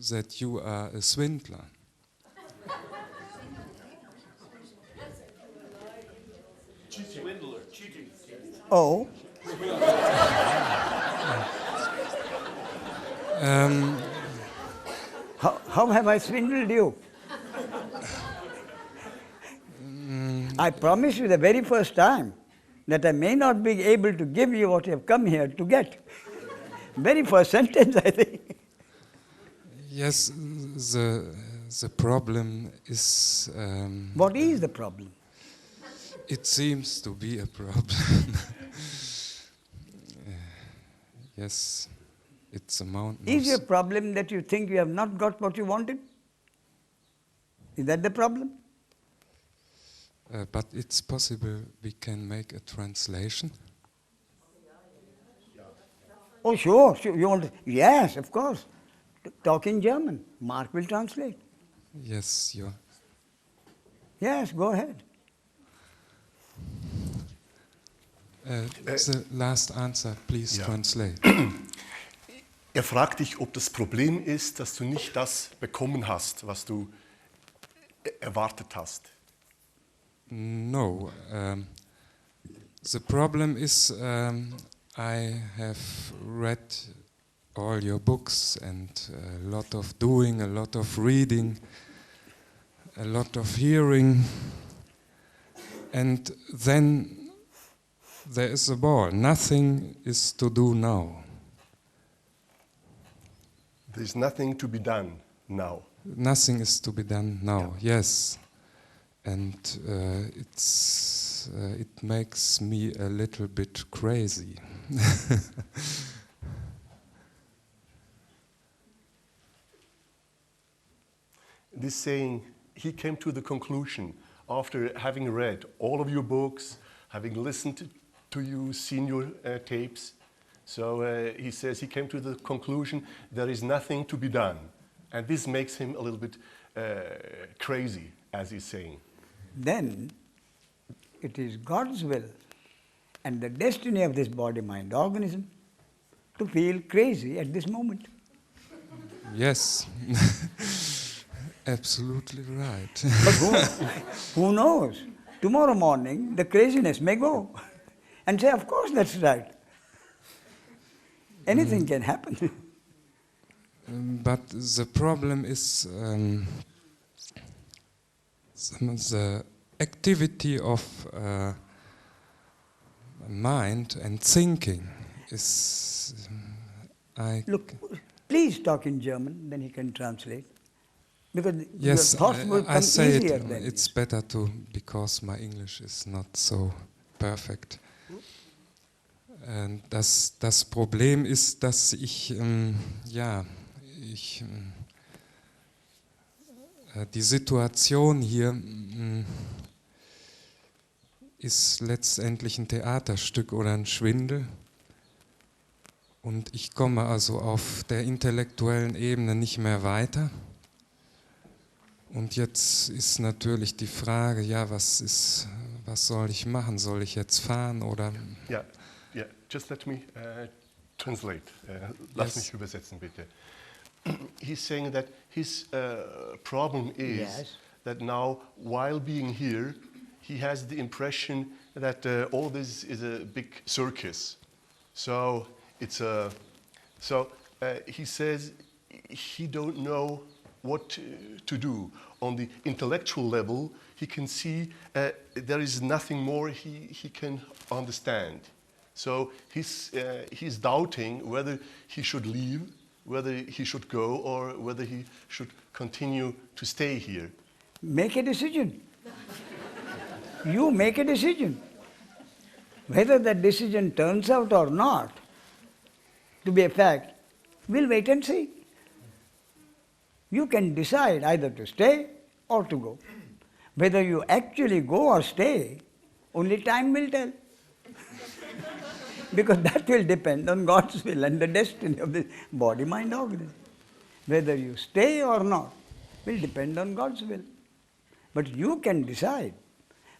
that you are a swindler. Oh, how have I swindled you? I promise you the very first time that I may not be able to give you what you have come here to get. Very first sentence, I think. Yes, the problem is. What is the problem? It seems to be a problem. Yes, it's a mountain. Is your problem that you think you have not got what you wanted? Is that the problem? But it's possible we can make a translation. Oh, sure. You want? Yes, of course. Talk in German. Mark will translate. Yes, you. Yes, go ahead. The last answer, please Ja. translate. Fragt dich, ob das Problem ist, dass du nicht das bekommen hast, was du erwartet hast. No. The problem is I have read all your books and a lot of doing, a lot of reading, a lot of hearing, and then there is a ball. Nothing is to do now. There's nothing to be done now. Nothing is to be done now. Yes, and it makes me a little bit crazy. This saying, he came to the conclusion after having read all of your books, having listened to you, seen your tapes, So he says he came to the conclusion there is nothing to be done. And this makes him a little bit crazy, as he's saying. Then it is God's will and the destiny of this body-mind organism to feel crazy at this moment. Yes, absolutely right. But who knows? Tomorrow morning the craziness may go and say, of course that's right. Anything can happen. But the problem is the activity of mind and thinking is. Look, please talk in German, then he can translate. Because Yes, your thoughts will I come say easier it. then. It's better to, because my English is not so perfect. Das Problem ist, dass ich die Situation hier ist letztendlich ein Theaterstück oder ein Schwindel. Und ich komme also auf der intellektuellen Ebene nicht mehr weiter. Und jetzt ist natürlich die Frage, ja, was soll ich machen? Soll ich jetzt fahren oder? Yeah, just let me translate. Lass Yes. mich übersetzen, bitte. He's saying that his problem is Yes. that now, while being here, he has the impression that all this is a big circus. So it's a. So he says he don't know what to do. On the intellectual level, he can see there is nothing more he can understand. So he's doubting whether he should leave, whether he should go, or whether he should continue to stay here. Make a decision. You make a decision. Whether that decision turns out or not to be a fact, we'll wait and see. You can decide either to stay or to go. Whether you actually go or stay, only time will tell. Because that will depend on God's will and the destiny of the body-mind organism. Whether you stay or not will depend on God's will. But you can decide.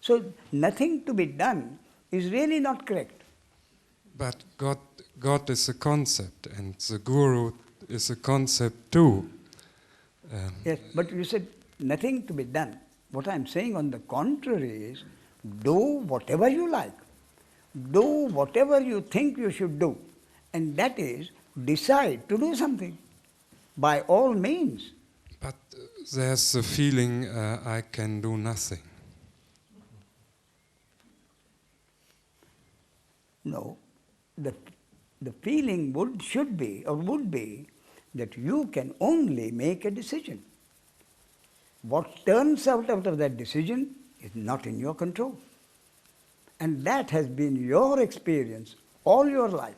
So nothing to be done is really not correct. But God is a concept, and the Guru is a concept too. Yes, but you said nothing to be done. What I'm saying on the contrary is, do whatever you like. Do whatever you think you should do. And that is, decide to do something. By all means. But there's a feeling I can do nothing. No. The feeling should be that you can only make a decision. What turns out of that decision is not in your control. And that has been your experience all your life.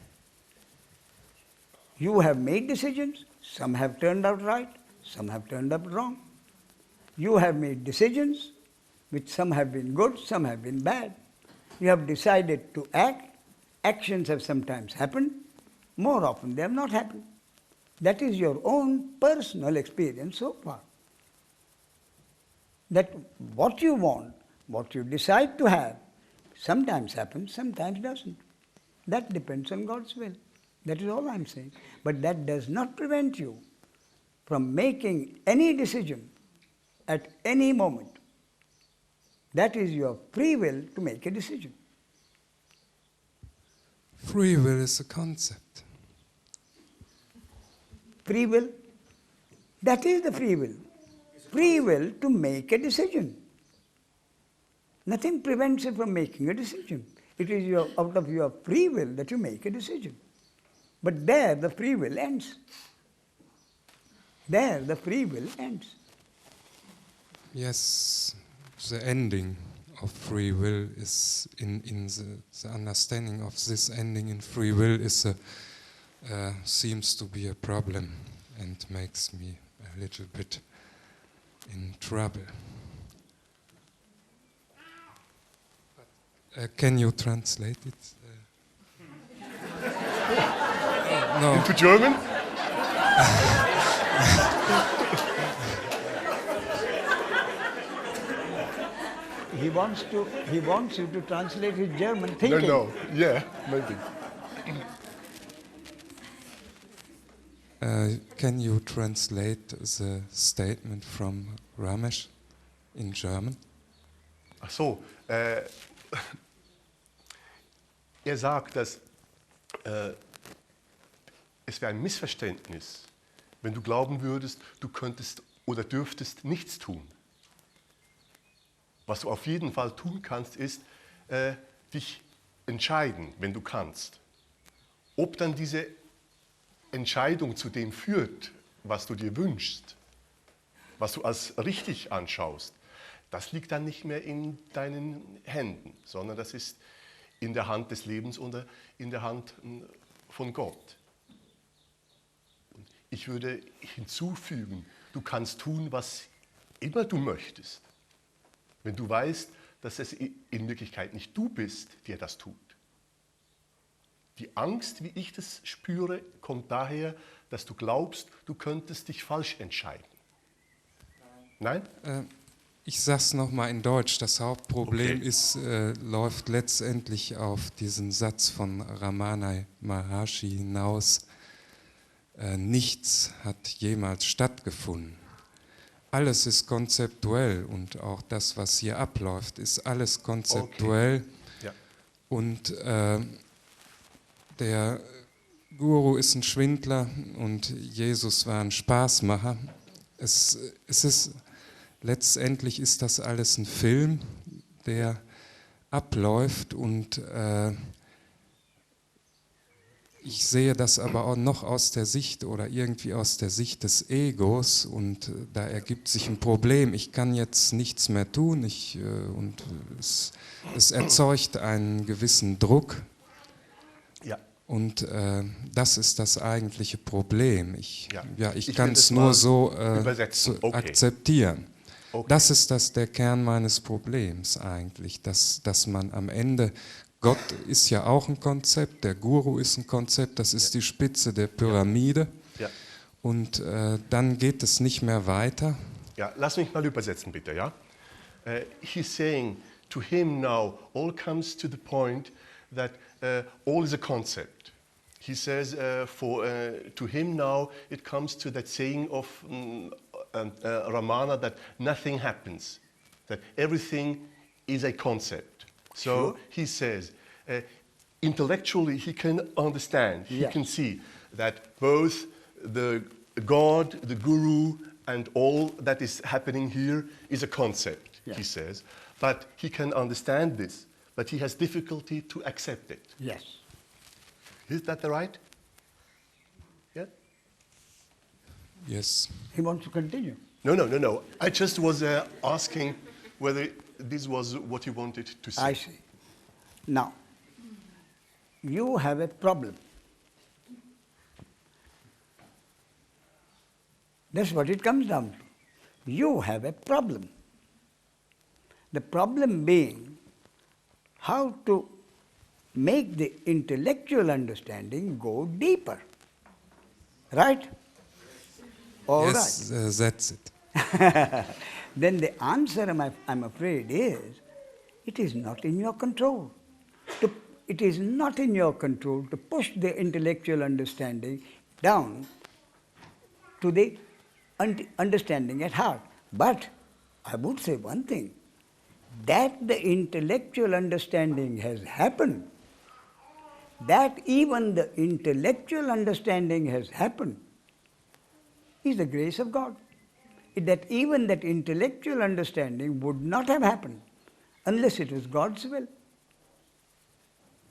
You have made decisions, some have turned out right, some have turned out wrong. You have made decisions, which some have been good, some have been bad. You have decided to act. Actions have sometimes happened, more often they have not happened. That is your own personal experience so far. That what you want, what you decide to have, sometimes happens, sometimes doesn't. That depends on God's will. That is all I'm saying. But that does not prevent you from making any decision at any moment. That is your free will to make a decision. Free will is a concept. Free will, that is the free will. Free will to make a decision. Nothing prevents you from making a decision. It is out of your free will that you make a decision. But there the free will ends. There the free will ends. Yes, the ending of free will is in the understanding of this ending in free will is seems to be a problem and makes me a little bit in trouble. Can you translate it? No. into German? He wants you to translate his German No, thinking. no. Yeah, maybe. Can you translate the statement from Ramesh in German? Ach so. Er sagt, dass es wäre ein Missverständnis, wenn du glauben würdest, du könntest oder dürftest nichts tun. Was du auf jeden Fall tun kannst, ist dich entscheiden, wenn du kannst. Ob dann diese Entscheidung zu dem führt, was du dir wünschst, was du als richtig anschaust, das liegt dann nicht mehr in deinen Händen, sondern das ist in der Hand des Lebens oder in der Hand von Gott. Und ich würde hinzufügen, du kannst tun, was immer du möchtest, wenn du weißt, dass es in Wirklichkeit nicht du bist, der das tut. Die Angst, wie ich das spüre, kommt daher, dass du glaubst, du könntest dich falsch entscheiden. Nein? Ich sag's nochmal in Deutsch. Das Hauptproblem Okay. läuft letztendlich auf diesen Satz von Ramana Maharshi hinaus. Nichts hat jemals stattgefunden. Alles ist konzeptuell und auch das, was hier abläuft, ist alles konzeptuell. Okay. Ja. Und der Guru ist ein Schwindler und Jesus war ein Spaßmacher. Letztendlich ist das alles ein Film, der abläuft und ich sehe das aber auch noch aus der Sicht oder irgendwie aus der Sicht des Egos und da ergibt sich ein Problem. Ich kann jetzt nichts mehr tun und es erzeugt einen gewissen Druck. Ja. Und das ist das eigentliche Problem. Ich Ich kann will es das nur mal so übersetzen. Okay. akzeptieren. Okay. Das ist der Kern meines Problems eigentlich, dass man am Ende, Gott ist ja auch ein Konzept, der Guru ist ein Konzept, das ist die Spitze der Pyramide Ja. und dann geht es nicht mehr weiter. Ja, lass mich mal übersetzen, bitte, ja? He's saying, to him now, all comes to the point that all is a concept. He says, to him now, it comes to that saying of Ramana that nothing happens, that everything is a concept. So Sure. he says, intellectually he can understand, he Yes. can see that both the God, the Guru, and all that is happening here is a concept, he Yes. says. But he can understand this, but he has difficulty to accept it. Yes. Is that right? Yeah? Yes. He wants to continue. No. I just was asking whether this was what you wanted to say. I see. Now, you have a problem. That's what it comes down to. You have a problem. The problem being how to make the intellectual understanding go deeper. Right? All Yes, that's it. right. Then the answer, I'm afraid, is it is not in your control. It is not in your control to push the intellectual understanding down to the understanding at heart. But I would say one thing, that the intellectual understanding has happened, that even the intellectual understanding has happened, is the grace of God. That even that intellectual understanding would not have happened unless it was God's will.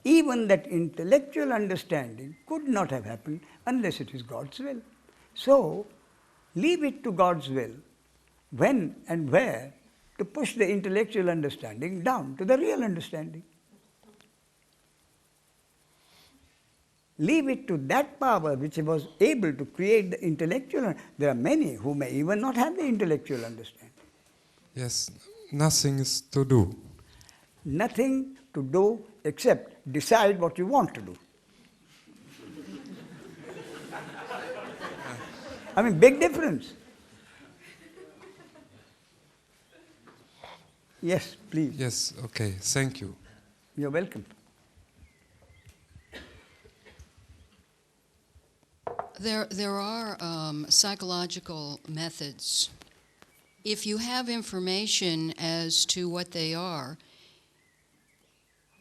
Even that intellectual understanding could not have happened unless it is God's will. So, leave it to God's will when and where to push the intellectual understanding down to the real understanding. Leave it to that power which was able to create the intellectual. There are many who may even not have the intellectual understanding. Yes, nothing is to do. Nothing to do except decide what you want to do. I mean, big difference. Yes, please. Yes, okay, thank you. You're welcome. There are psychological methods. If you have information as to what they are,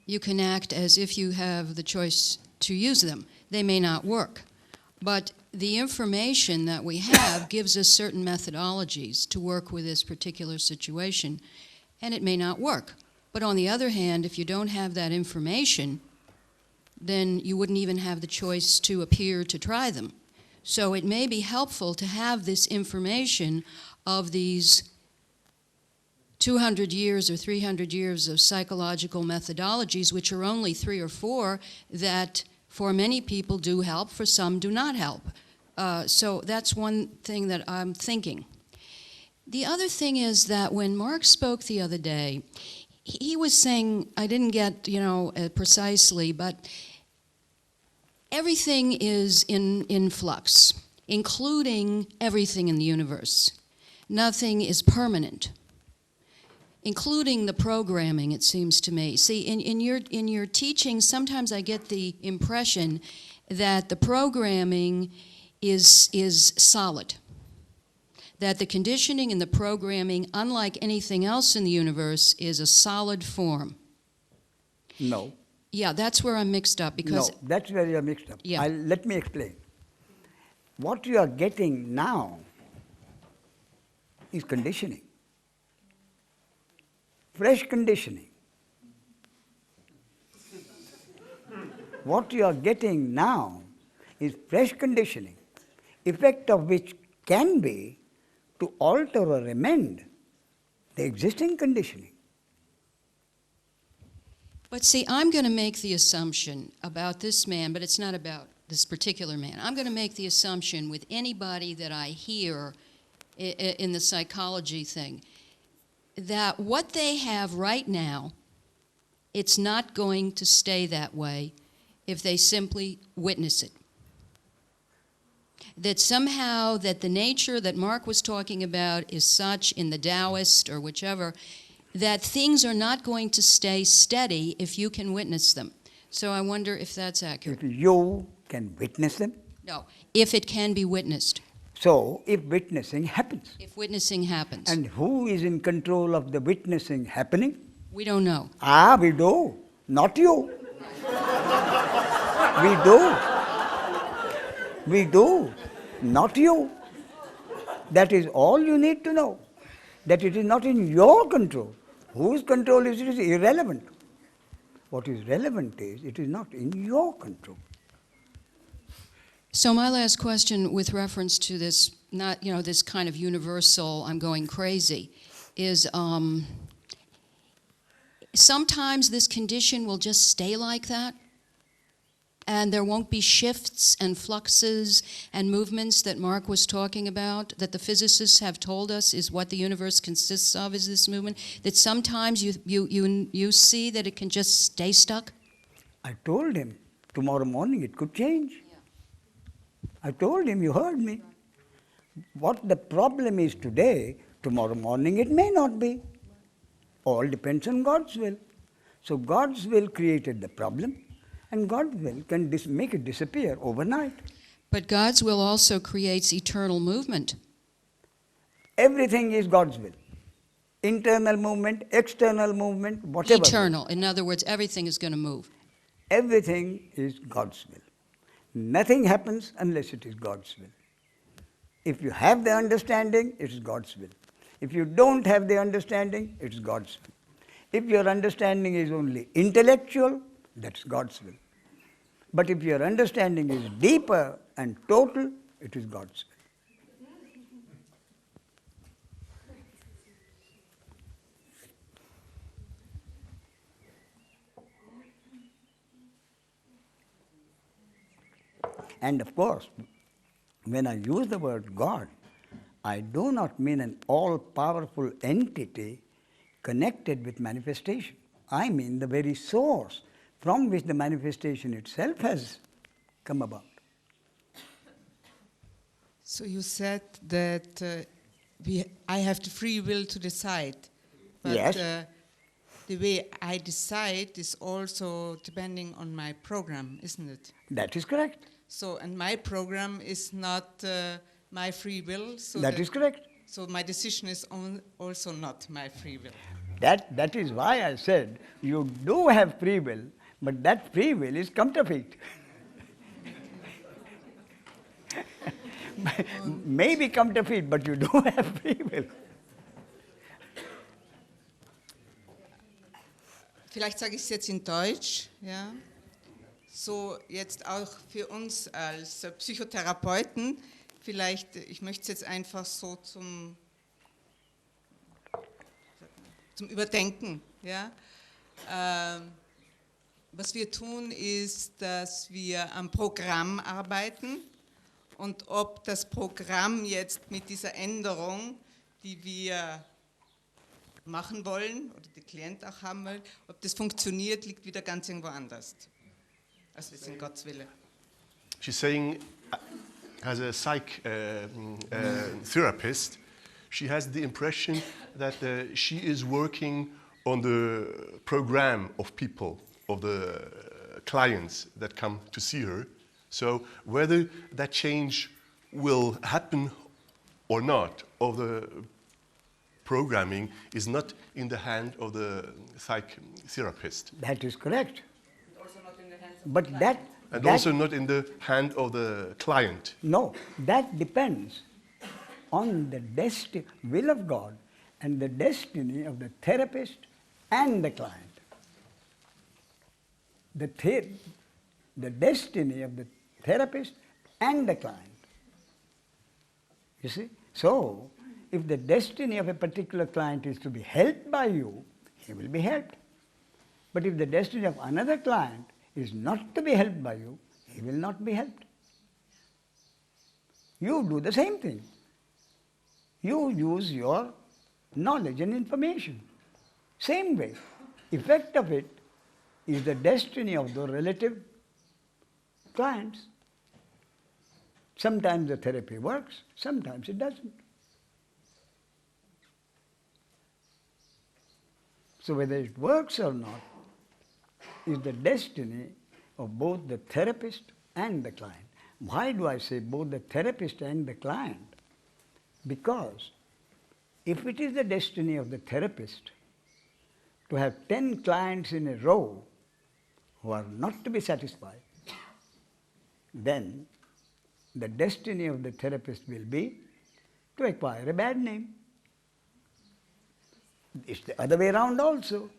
you can act as if you have the choice to use them. They may not work, but the information that we have gives us certain methodologies to work with this particular situation, and it may not work. But on the other hand, if you don't have that information, then you wouldn't even have the choice to appear to try them. So it may be helpful to have this information of these 200 years or 300 years of psychological methodologies, which are only 3 or 4 that for many people do help, for some do not help. So that's one thing that I'm thinking. The other thing is that when Mark spoke the other day, he was saying, I didn't get, precisely, but everything is in flux, including everything in the universe. Nothing is permanent, including the programming, it seems to me. See, in your teaching, sometimes I get the impression that the programming is solid, that the conditioning and the programming, unlike anything else in the universe, is a solid form. No. Yeah, that's where I'm mixed up because... No, that's where you're mixed up. Yeah. Let me explain. What you are getting now is conditioning. Fresh conditioning. What you are getting now is fresh conditioning, effect of which can be to alter or amend the existing conditioning. But see, I'm going to make the assumption about this man, but it's not about this particular man. I'm going to make the assumption with anybody that I hear in the psychology thing, that what they have right now, it's not going to stay that way if they simply witness it. That somehow that the nature that Mark was talking about is such in the Taoist or whichever, that things are not going to stay steady if you can witness them. So I wonder if that's accurate. If you can witness them. No, if it can be witnessed. So, if witnessing happens. If witnessing happens. And who is in control of the witnessing happening? We don't know. We do. Not you. We do. We do. Not you. That is all you need to know. That it is not in your control. Whose control is it is irrelevant. What is relevant is it is not in your control. So my last question with reference to this, not, this kind of universal, I'm going crazy, is sometimes this condition will just stay like that, and there won't be shifts and fluxes and movements that Mark was talking about, that the physicists have told us is what the universe consists of, is this movement, that sometimes you see that it can just stay stuck? I told him tomorrow morning it could change. I told him, you heard me. What the problem is today, tomorrow morning it may not be. All depends on God's will. So God's will created the problem, and God's will can make it disappear overnight. But God's will also creates eternal movement. Everything is God's will. Internal movement, external movement, whatever. Eternal. In other words, everything is going to move. Everything is God's will. Nothing happens unless it is God's will. If you have the understanding, it is God's will. If you don't have the understanding, it is God's will. If your understanding is only intellectual, that's God's will. But if your understanding is deeper and total, it is God's will. And of course, when I use the word God, I do not mean an all-powerful entity connected with manifestation. I mean the very source from which the manifestation itself has come about. So you said that I have the free will to decide, but Yes. The way I decide is also depending on my program, isn't it? That is correct. So, and my program is not my free will. So That is correct. So my decision is also not my free will. That is why I said you do have free will, but that free will is counterfeit. Maybe counterfeit, but you do have free will. Vielleicht sage ich es jetzt in Deutsch, ja. So jetzt auch für uns als Psychotherapeuten, vielleicht, ich möchte es jetzt einfach so zum Überdenken, ja. Was wir tun, ist, dass wir am Programm arbeiten und ob das Programm jetzt mit dieser Änderung, die wir machen wollen oder der Klient auch haben will, ob das funktioniert, liegt wieder ganz irgendwo anders. Also das ist in Gottes Wille. She's saying, as a therapist, she has the impression that she is working on the program of people, of the clients that come to see her. So whether that change will happen or not, of the programming is not in the hand of the therapist. That is correct. Also not in the hands of But the that, And that also not in the hand of the client. no, that depends on the will of God and the destiny of the therapist and the client. The destiny of the therapist and the client. You see? So, if the destiny of a particular client is to be helped by you, he will be helped. But if the destiny of another client is not to be helped by you, he will not be helped. You do the same thing. You use your knowledge and information. Same way. Effect of it is the destiny of the relative clients. Sometimes the therapy works, sometimes it doesn't. So whether it works or not is the destiny of both the therapist and the client. Why do I say both the therapist and the client? Because if it is the destiny of the therapist to have 10 clients in a row who are not to be satisfied, then the destiny of the therapist will be to acquire a bad name. It's the other way around also.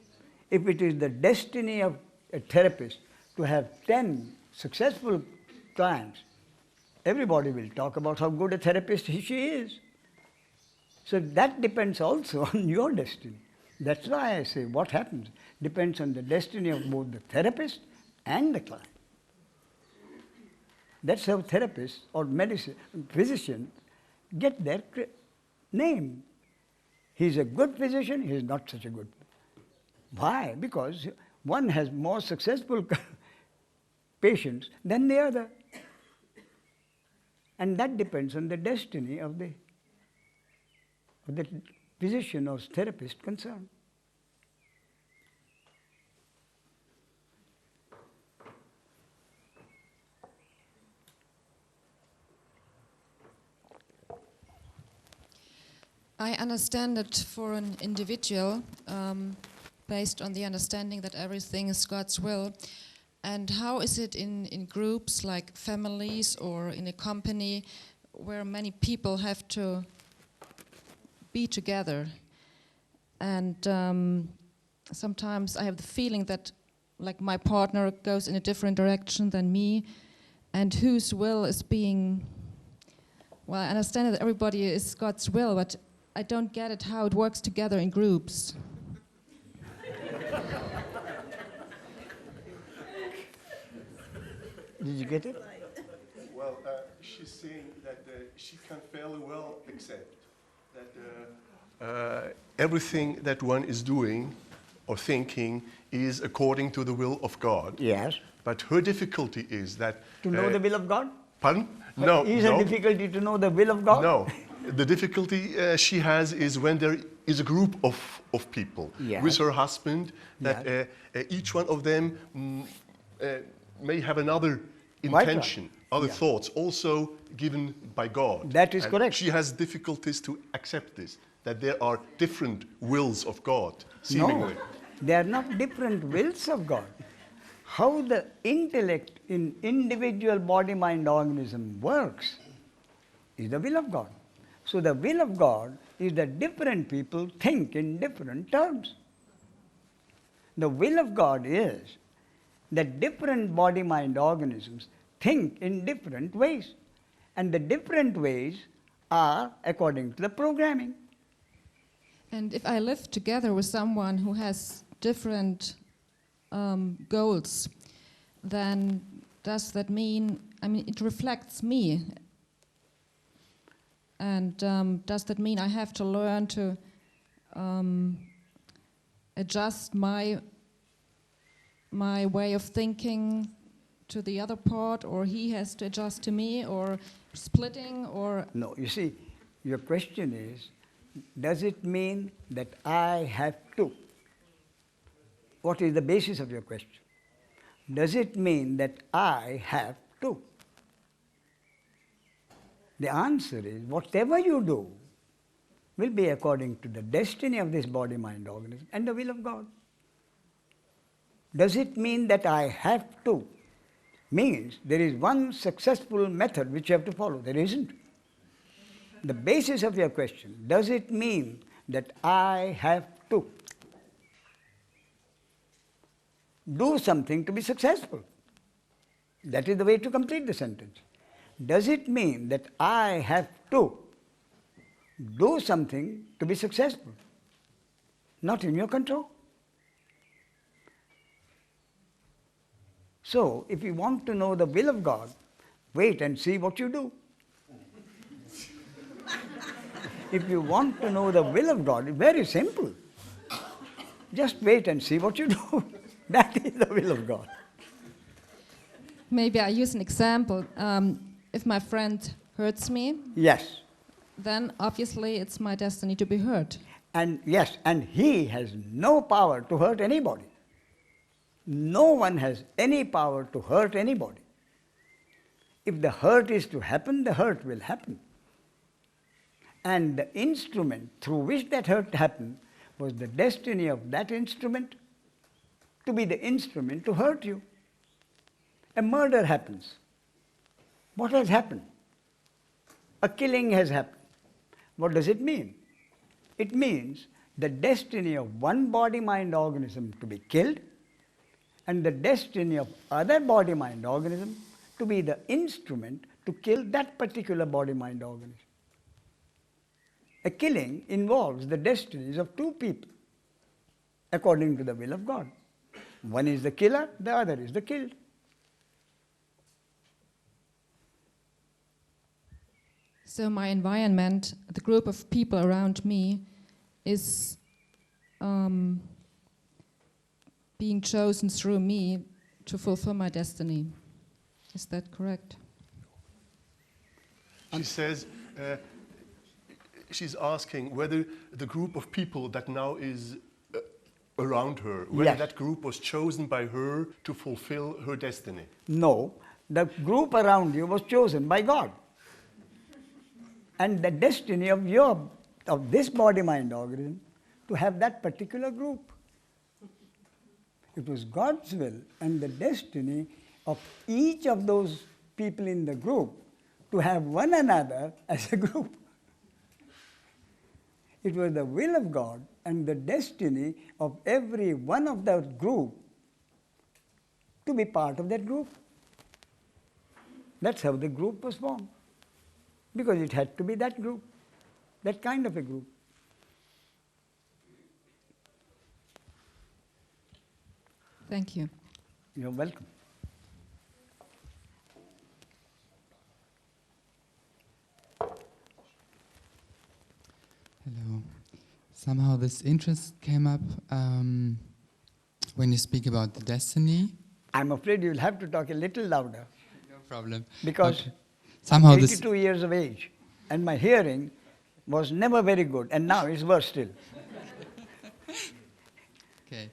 If it is the destiny of a therapist to have 10 successful clients, everybody will talk about how good a therapist she is. So that depends also on your destiny. That's why I say what happens depends on the destiny of both the therapist and the client. That's how therapists or physicians get their name. He's a good physician, he's not such a good. Why? Because one has more successful patients than the other. And that depends on the destiny of the physician or therapist concerned. I understand that for an individual, based on the understanding that everything is God's will, and how is it in groups like families or in a company where many people have to be together? And sometimes I have the feeling that like my partner goes in a different direction than me, and whose will is being, well, I understand that everybody is God's will, but I don't get it how it works together in groups. Did you get it? Well, she's saying that she can fairly well accept that everything that one is doing or thinking is according to the will of God. Yes. But her difficulty is that... To know the will of God? Pardon? No. Is a difficulty to know the will of God? No. The difficulty she has is when there is a group of people Yes. with her husband, that each one of them may have another intention, other thoughts, also given by God. That is And correct. She has difficulties to accept this, that there are different wills of God, seemingly. No, they are not different wills of God. How the intellect in individual body-mind organism works is the will of God. So the will of God is that different people think in different terms. The will of God is that different body-mind organisms think in different ways. And the different ways are according to the programming. And if I live together with someone who has different goals, then does that mean, I mean, it reflects me? And does that mean I have to learn to adjust my way of thinking to the other part, or he has to adjust to me, or splitting, or... No, you see, your question is, does it mean that I have to? What is the basis of your question? Does it mean that I have to? The answer is, whatever you do will be according to the destiny of this body-mind organism and the will of God. Does it mean that I have to? Means there is one successful method which you have to follow. There isn't. The basis of your question, does it mean that I have to do something to be successful? That is the way to complete the sentence. Does it mean that I have to do something to be successful? Not in your control. So, if you want to know the will of God, wait and see what you do. If you want to know the will of God, it's very simple. Just wait and see what you do. That is the will of God. Maybe I use an example. If my friend hurts me, Yes. then obviously it's my destiny to be hurt. And yes, and he has no power to hurt anybody. No one has any power to hurt anybody. If the hurt is to happen, the hurt will happen. And the instrument through which that hurt happened was the destiny of that instrument to be the instrument to hurt you. A murder happens. What has happened? A killing has happened. What does it mean? It means the destiny of one body-mind organism to be killed and the destiny of other body-mind organism to be the instrument to kill that particular body-mind organism. A killing involves the destinies of two people according to the will of God. One is the killer, the other is the killed. So my environment, the group of people around me, is being chosen through me to fulfill my destiny. Is that correct? She says, she's asking whether the group of people that now is around her, whether Yes. that group was chosen by her to fulfill her destiny. No, the group around you was chosen by God. And the destiny of this body-mind organism to have that particular group. It was God's will and the destiny of each of those people in the group to have one another as a group. It was the will of God and the destiny of every one of that group to be part of that group. That's how the group was formed. Because it had to be that group, that kind of a group. Thank you. You're welcome. Hello. Somehow this interest came up when you speak about the destiny. I'm afraid you'll have to talk a little louder. No problem. Because somehow this 82 years of age, and my hearing was never very good, and now it's worse still. okay.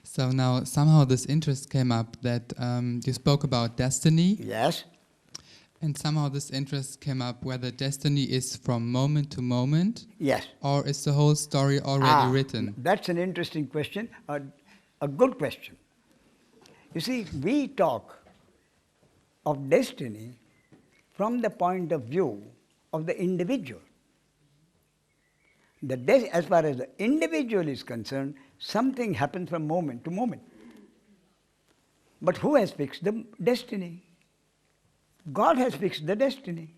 So now somehow this interest came up that you spoke about destiny, Yes, and somehow this interest came up whether destiny is from moment to moment, yes. or is the whole story already written? That's an interesting question, a good question. You see, we talk of destiny from the point of view of the individual. As far as the individual is concerned, something happens from moment to moment. But who has fixed the destiny? God has fixed the destiny.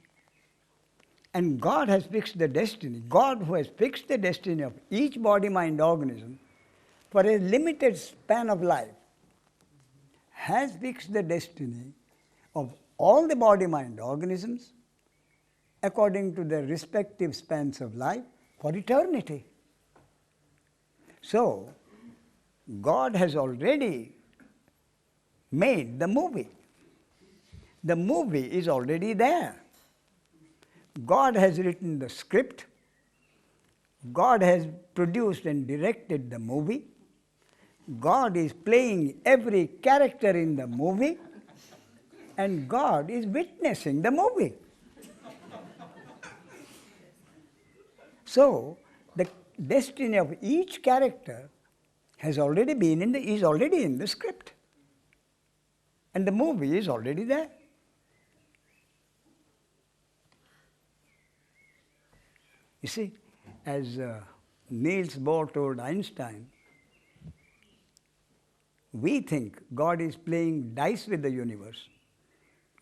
And God has fixed the destiny. God, who has fixed the destiny of each body-mind organism for a limited span of life, has fixed the destiny of all the body-mind organisms according to their respective spans of life for eternity. So, God has already made the movie. The movie is already there. God has written the script. God has produced and directed the movie. God is playing every character in the movie, and God is witnessing the movie. So, the destiny of each character is already in the script, and the movie is already there. You see, as Niels Bohr told Einstein, we think God is playing dice with the universe.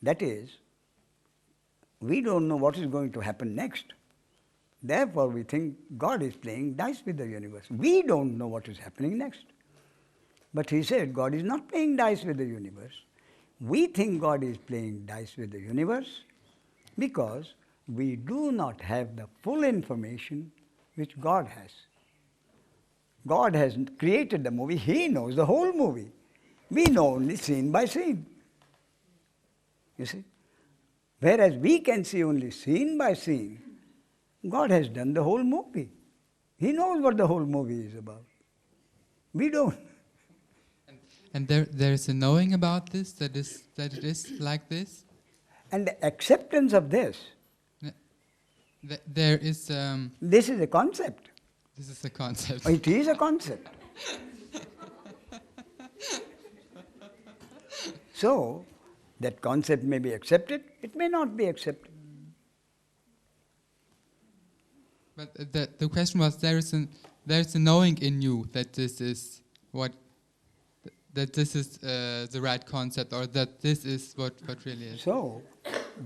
That is, we don't know what is going to happen next. Therefore, we think God is playing dice with the universe. We don't know what is happening next. But he said God is not playing dice with the universe. We think God is playing dice with the universe because we do not have the full information which God has. God has created the movie. He knows the whole movie. We know only scene by scene. You see? Whereas we can see only scene by scene, God has done the whole movie. He knows what the whole movie is about. We don't. And there is a knowing about this, that it is like this? And the acceptance of this. There is... this is a concept. This is a concept. It is a concept. So, that concept may be accepted, it may not be accepted. But the question was, there is a knowing in you that this is the right concept, or that this is what really is. So,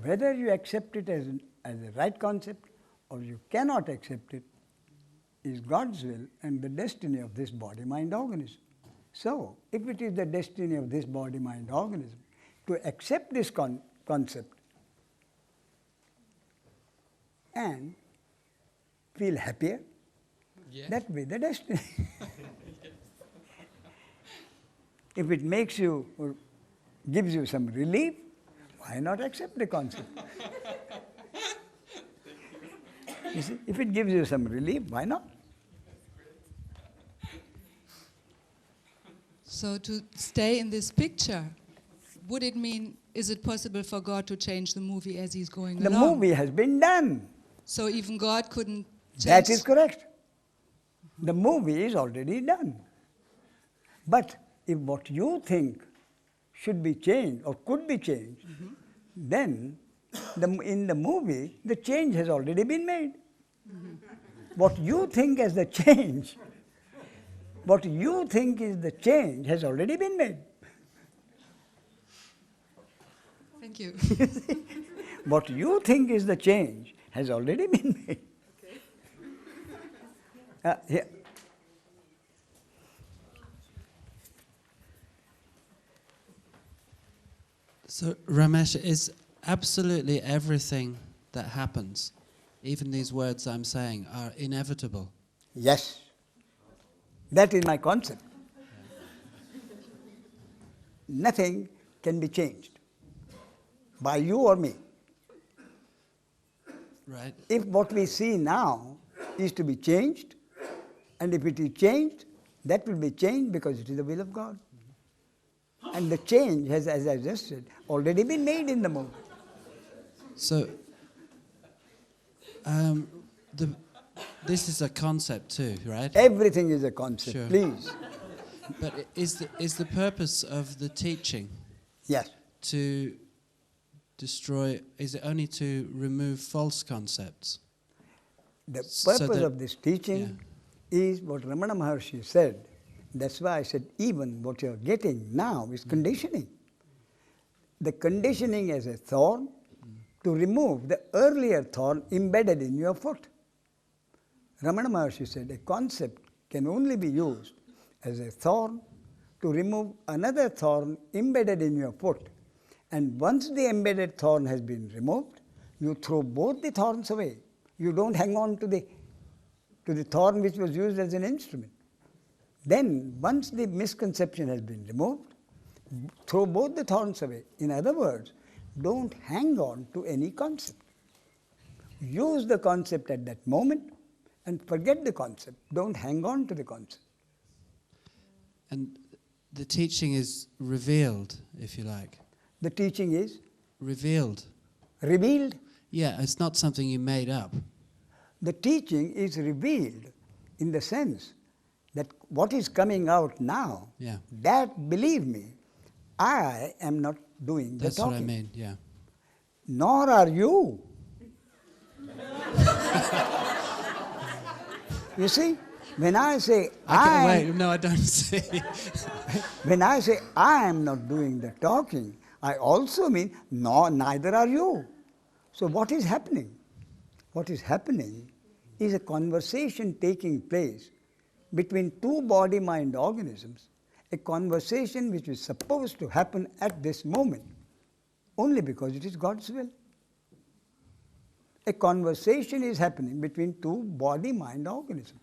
whether you accept it as a right concept or you cannot accept it is God's will and the destiny of this body-mind organism. So, if it is the destiny of this body-mind organism to accept this concept and feel happier, Yes. that be the destiny. If it makes you or gives you some relief, why not accept the concept? You see, if it gives you some relief, why not? So to stay in this picture, would it mean, is it possible for God to change the movie as he's going The along? movie has been done. So even God couldn't change? That is correct. The movie is already done. But if what you think should be changed or could be changed, then in the movie, the change has already been made. What you think as the change, what you think is the change has already been made. Thank you. What you think is the change has already been made. Here. So, Ramesh, is absolutely everything that happens, even these words I'm saying, are inevitable? Yes. That is my concept. Nothing can be changed by you or me. Right. If what we see now is to be changed, and if it is changed, that will be changed because it is the will of God. And the change has, as I just said, already been made in the moment. So, this is a concept too, right? Everything is a concept, Sure. please. But is the purpose of the teaching Yes. to destroy? Is it only to remove false concepts? The So purpose that- of this teaching is what Ramana Maharshi said. That's why I said even what you're getting now is conditioning. The conditioning as a thorn to remove the earlier thorn embedded in your foot. Ramana Maharshi said a concept can only be used as a thorn to remove another thorn embedded in your foot. And once the embedded thorn has been removed, you throw both the thorns away. You don't hang on to the thorn which was used as an instrument. Then, once the misconception has been removed, throw both the thorns away. In other words, don't hang on to any concept. Use the concept at that moment and forget the concept. Don't hang on to the concept. And the teaching is revealed, if you like. The teaching is Revealed. revealed. Yeah, it's not something you made up. The teaching is revealed in the sense that what is coming out now, Yeah. that, believe me, I am not doing That's the talking. what I mean, yeah. Nor are you. You see, when I say Wait, no, I don't see. when I say I am not doing the talking, I also mean no, neither are you. So what is happening? What is happening is a conversation taking place between two body-mind organisms, a conversation which is supposed to happen at this moment, only because it is God's will. A conversation is happening between two body-mind organisms.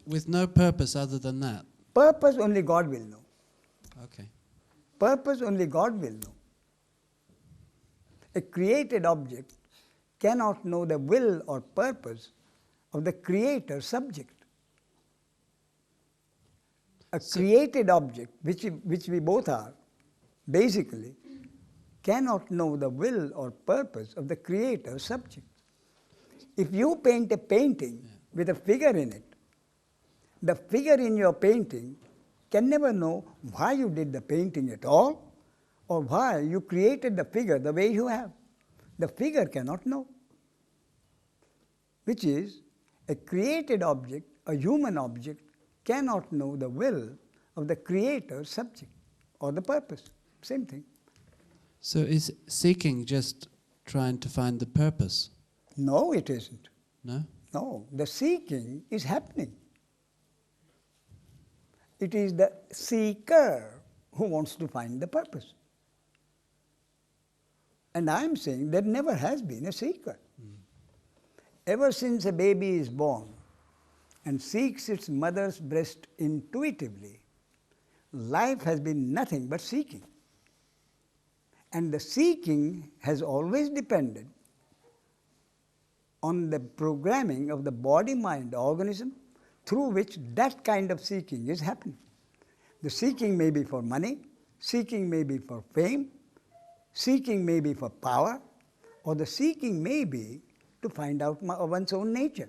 With no purpose other than that. Purpose only God will know. Okay. Purpose only God will know. A created object cannot know the will or purpose of the creator subject. A created object, which we both are, basically, cannot know the will or purpose of the creator subject. If you paint a painting with a figure in it, the figure in your painting can never know why you did the painting at all or why you created the figure the way you have. The figure cannot know. Which is, a created object, a human object, cannot know the will of the creator subject or the purpose. Same thing. So is seeking just trying to find the purpose? No, it isn't. No? No, the seeking is happening. It is the seeker who wants to find the purpose. And I am saying there never has been a seeker. Ever since a baby is born and seeks its mother's breast intuitively, life has been nothing but seeking. And the seeking has always depended on the programming of the body-mind organism through which that kind of seeking is happening. The seeking may be for money, seeking may be for fame, seeking may be for power, or the seeking may be to find out one's own nature.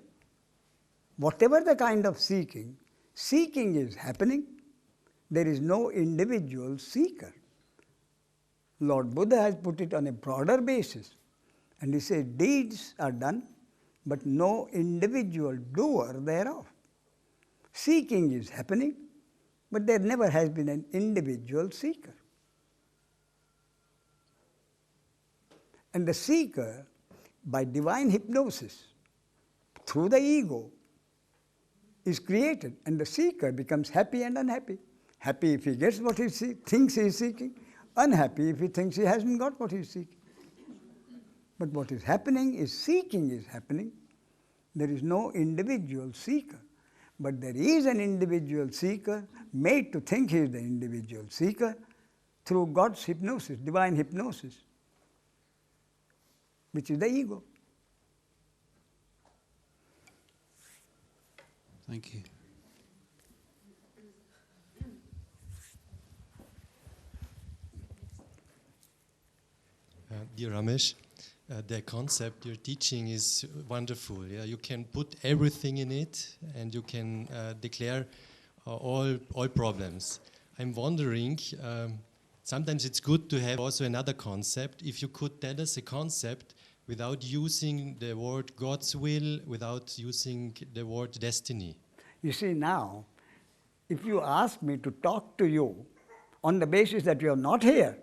Whatever the kind of seeking, seeking is happening. There is no individual seeker. Lord Buddha has put it on a broader basis, and he said deeds are done, but no individual doer thereof. Seeking is happening, but there never has been an individual seeker. And the seeker, by divine hypnosis, through the ego, is created, and the seeker becomes happy and unhappy. Happy if he gets what he thinks he is seeking, unhappy if he thinks he hasn't got what he is seeking. But what is happening is seeking is happening. There is no individual seeker. But there is an individual seeker made to think he is the individual seeker through God's hypnosis, divine hypnosis, which is the ego. Thank you. Dear Ramesh, the concept you're teaching is wonderful. Yeah, you can put everything in it, and you can declare all problems. I'm wondering. Sometimes it's good to have also another concept. If you could tell us a concept without using the word God's will, without using the word destiny. You see, now, if you ask me to talk to you on the basis that you are not here,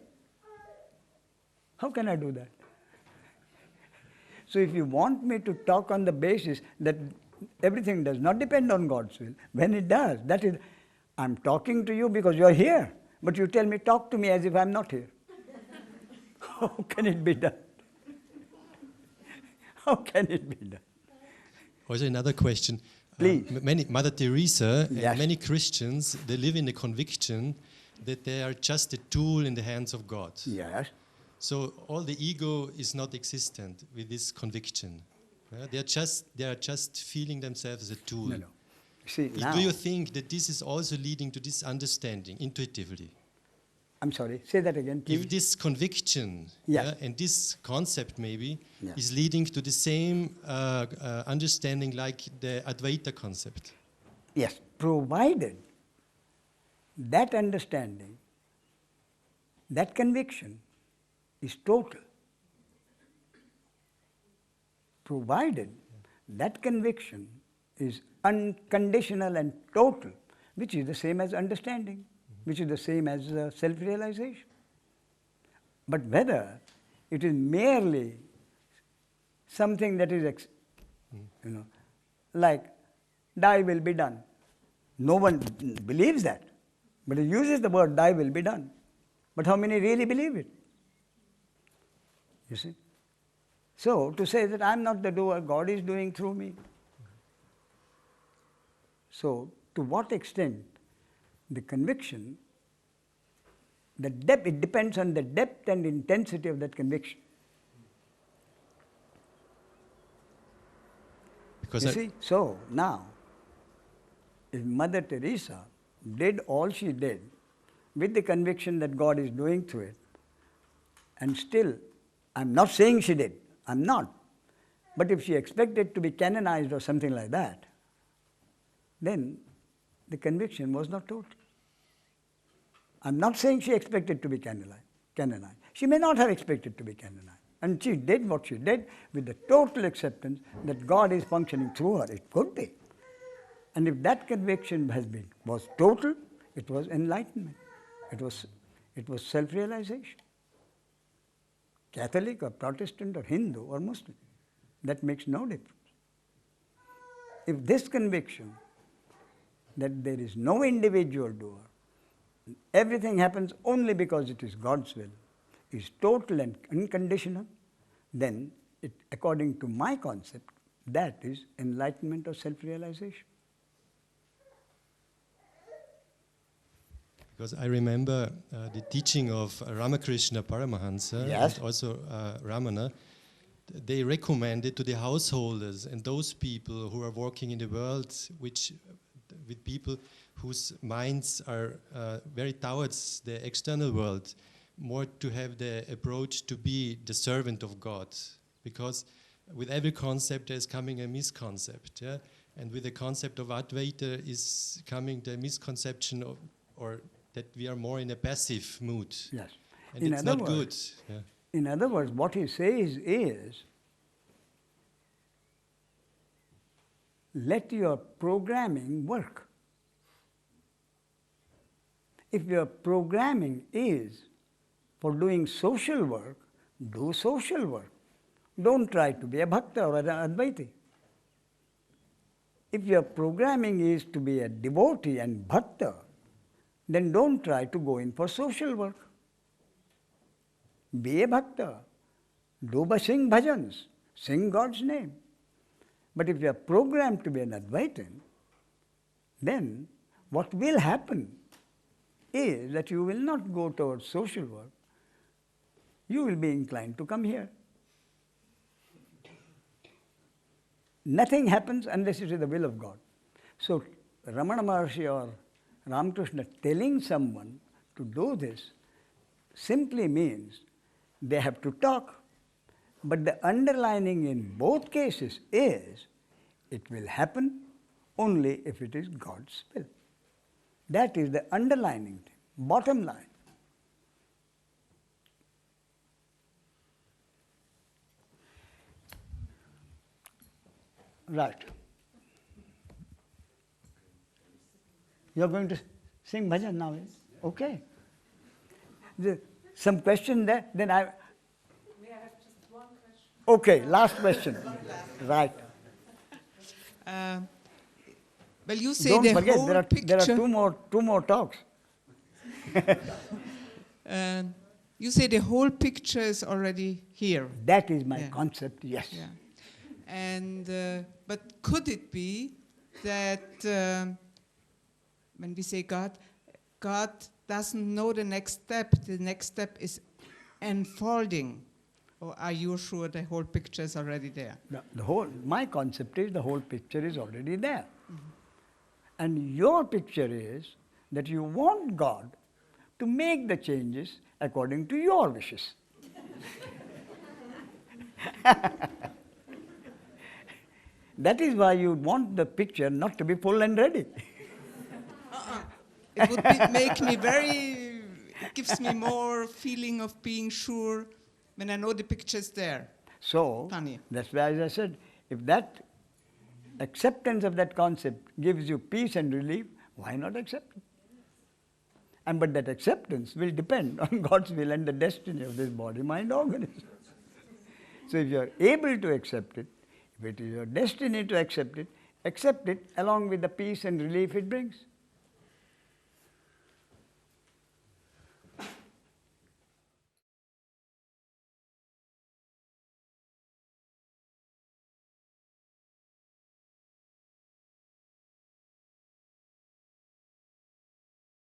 how can I do that? So if you want me to talk on the basis that everything does not depend on God's will, when it does, that is, I'm talking to you because you are here. But you tell me, talk to me as if I'm not here. How can it be done? How can it be done? Also another question. Please. Mother Teresa Yes. and many Christians, they live in the conviction that they are just a tool in the hands of God. Yes. So all the ego is not existent with this conviction. They are just feeling themselves as a tool. No. See, now, do you think that this is also leading to this understanding intuitively? I'm sorry, say that again, please. If this conviction Yes. and this concept maybe Yes. is leading to the same understanding like the Advaita concept. Yes, provided that understanding, that conviction is total. Provided that conviction is unconditional and total, which is the same as understanding, which is the same as self-realization. But whether it is merely something that is, like, thy will be done. No one believes that, but it uses the word thy will be done. But how many really believe it? You see? So, to say that I'm not the doer, God is doing through me. So, to what extent the conviction, the depth, it depends on the depth and intensity of that conviction. Because you see, so now, if Mother Teresa did all she did with the conviction that God is doing through it, and still, I'm not saying she did, I'm not, but if she expected to be canonized or something like that, then the conviction was not total. I'm not saying she expected to be canonized. She may not have expected to be canonized. And she did what she did with the total acceptance that God is functioning through her. It could be. And if that conviction was total, it was enlightenment. It was self-realization. Catholic or Protestant or Hindu or Muslim, that makes no difference. If this conviction that there is no individual doer, everything happens only because it is God's will, is total and unconditional, then it, according to my concept, that is enlightenment or self-realization. Because I remember the teaching of Ramakrishna Paramahansa Yes. and also Ramana. They recommended to the householders and those people who are working in the world, with people whose minds are very towards the external world, more to have the approach to be the servant of God. Because with every concept there is coming a misconcept. Yeah? And with the concept of Advaita is coming the misconception of, or that we are more in a passive mood. Yes. And In it's other not words, good. Yeah. In other words, what he says is, let your programming work. If your programming is for doing social work, do social work. Don't try to be a bhakta or an advaiti. If your programming is to be a devotee and bhakta, then don't try to go in for social work. Be a bhakta. Sing bhajans. Sing God's name. But if you are programmed to be an Advaitin, then what will happen is that you will not go towards social work. You will be inclined to come here. Nothing happens unless it is the will of God. So Ramana Maharshi or Ramakrishna telling someone to do this simply means they have to talk. But the underlining in both cases is it will happen only if it is God's will. That is the underlining thing, bottom line. Right. You're going to sing bhajan now, eh? Okay. Some question there? Then I. May I have just one question? Okay, last question. Right. Well, you say Don't the forget, whole there picture. are two more talks. You say the whole picture is already here. That is my concept, yes. Yeah. And but could it be that when we say God doesn't know the next step. The next step is unfolding. Or are you sure the whole picture is already there? My concept is the whole picture is already there. And your picture is that you want God to make the changes according to your wishes. That is why you want the picture not to be full and ready. It would make me very, it gives me more feeling of being sure when I know the picture's there. So, Funny. that's why, as I said, if that acceptance of that concept gives you peace and relief, why not accept it? But that acceptance will depend on God's will and the destiny of this body, mind, organism. So if you are able to accept it, if it is your destiny to accept it along with the peace and relief it brings.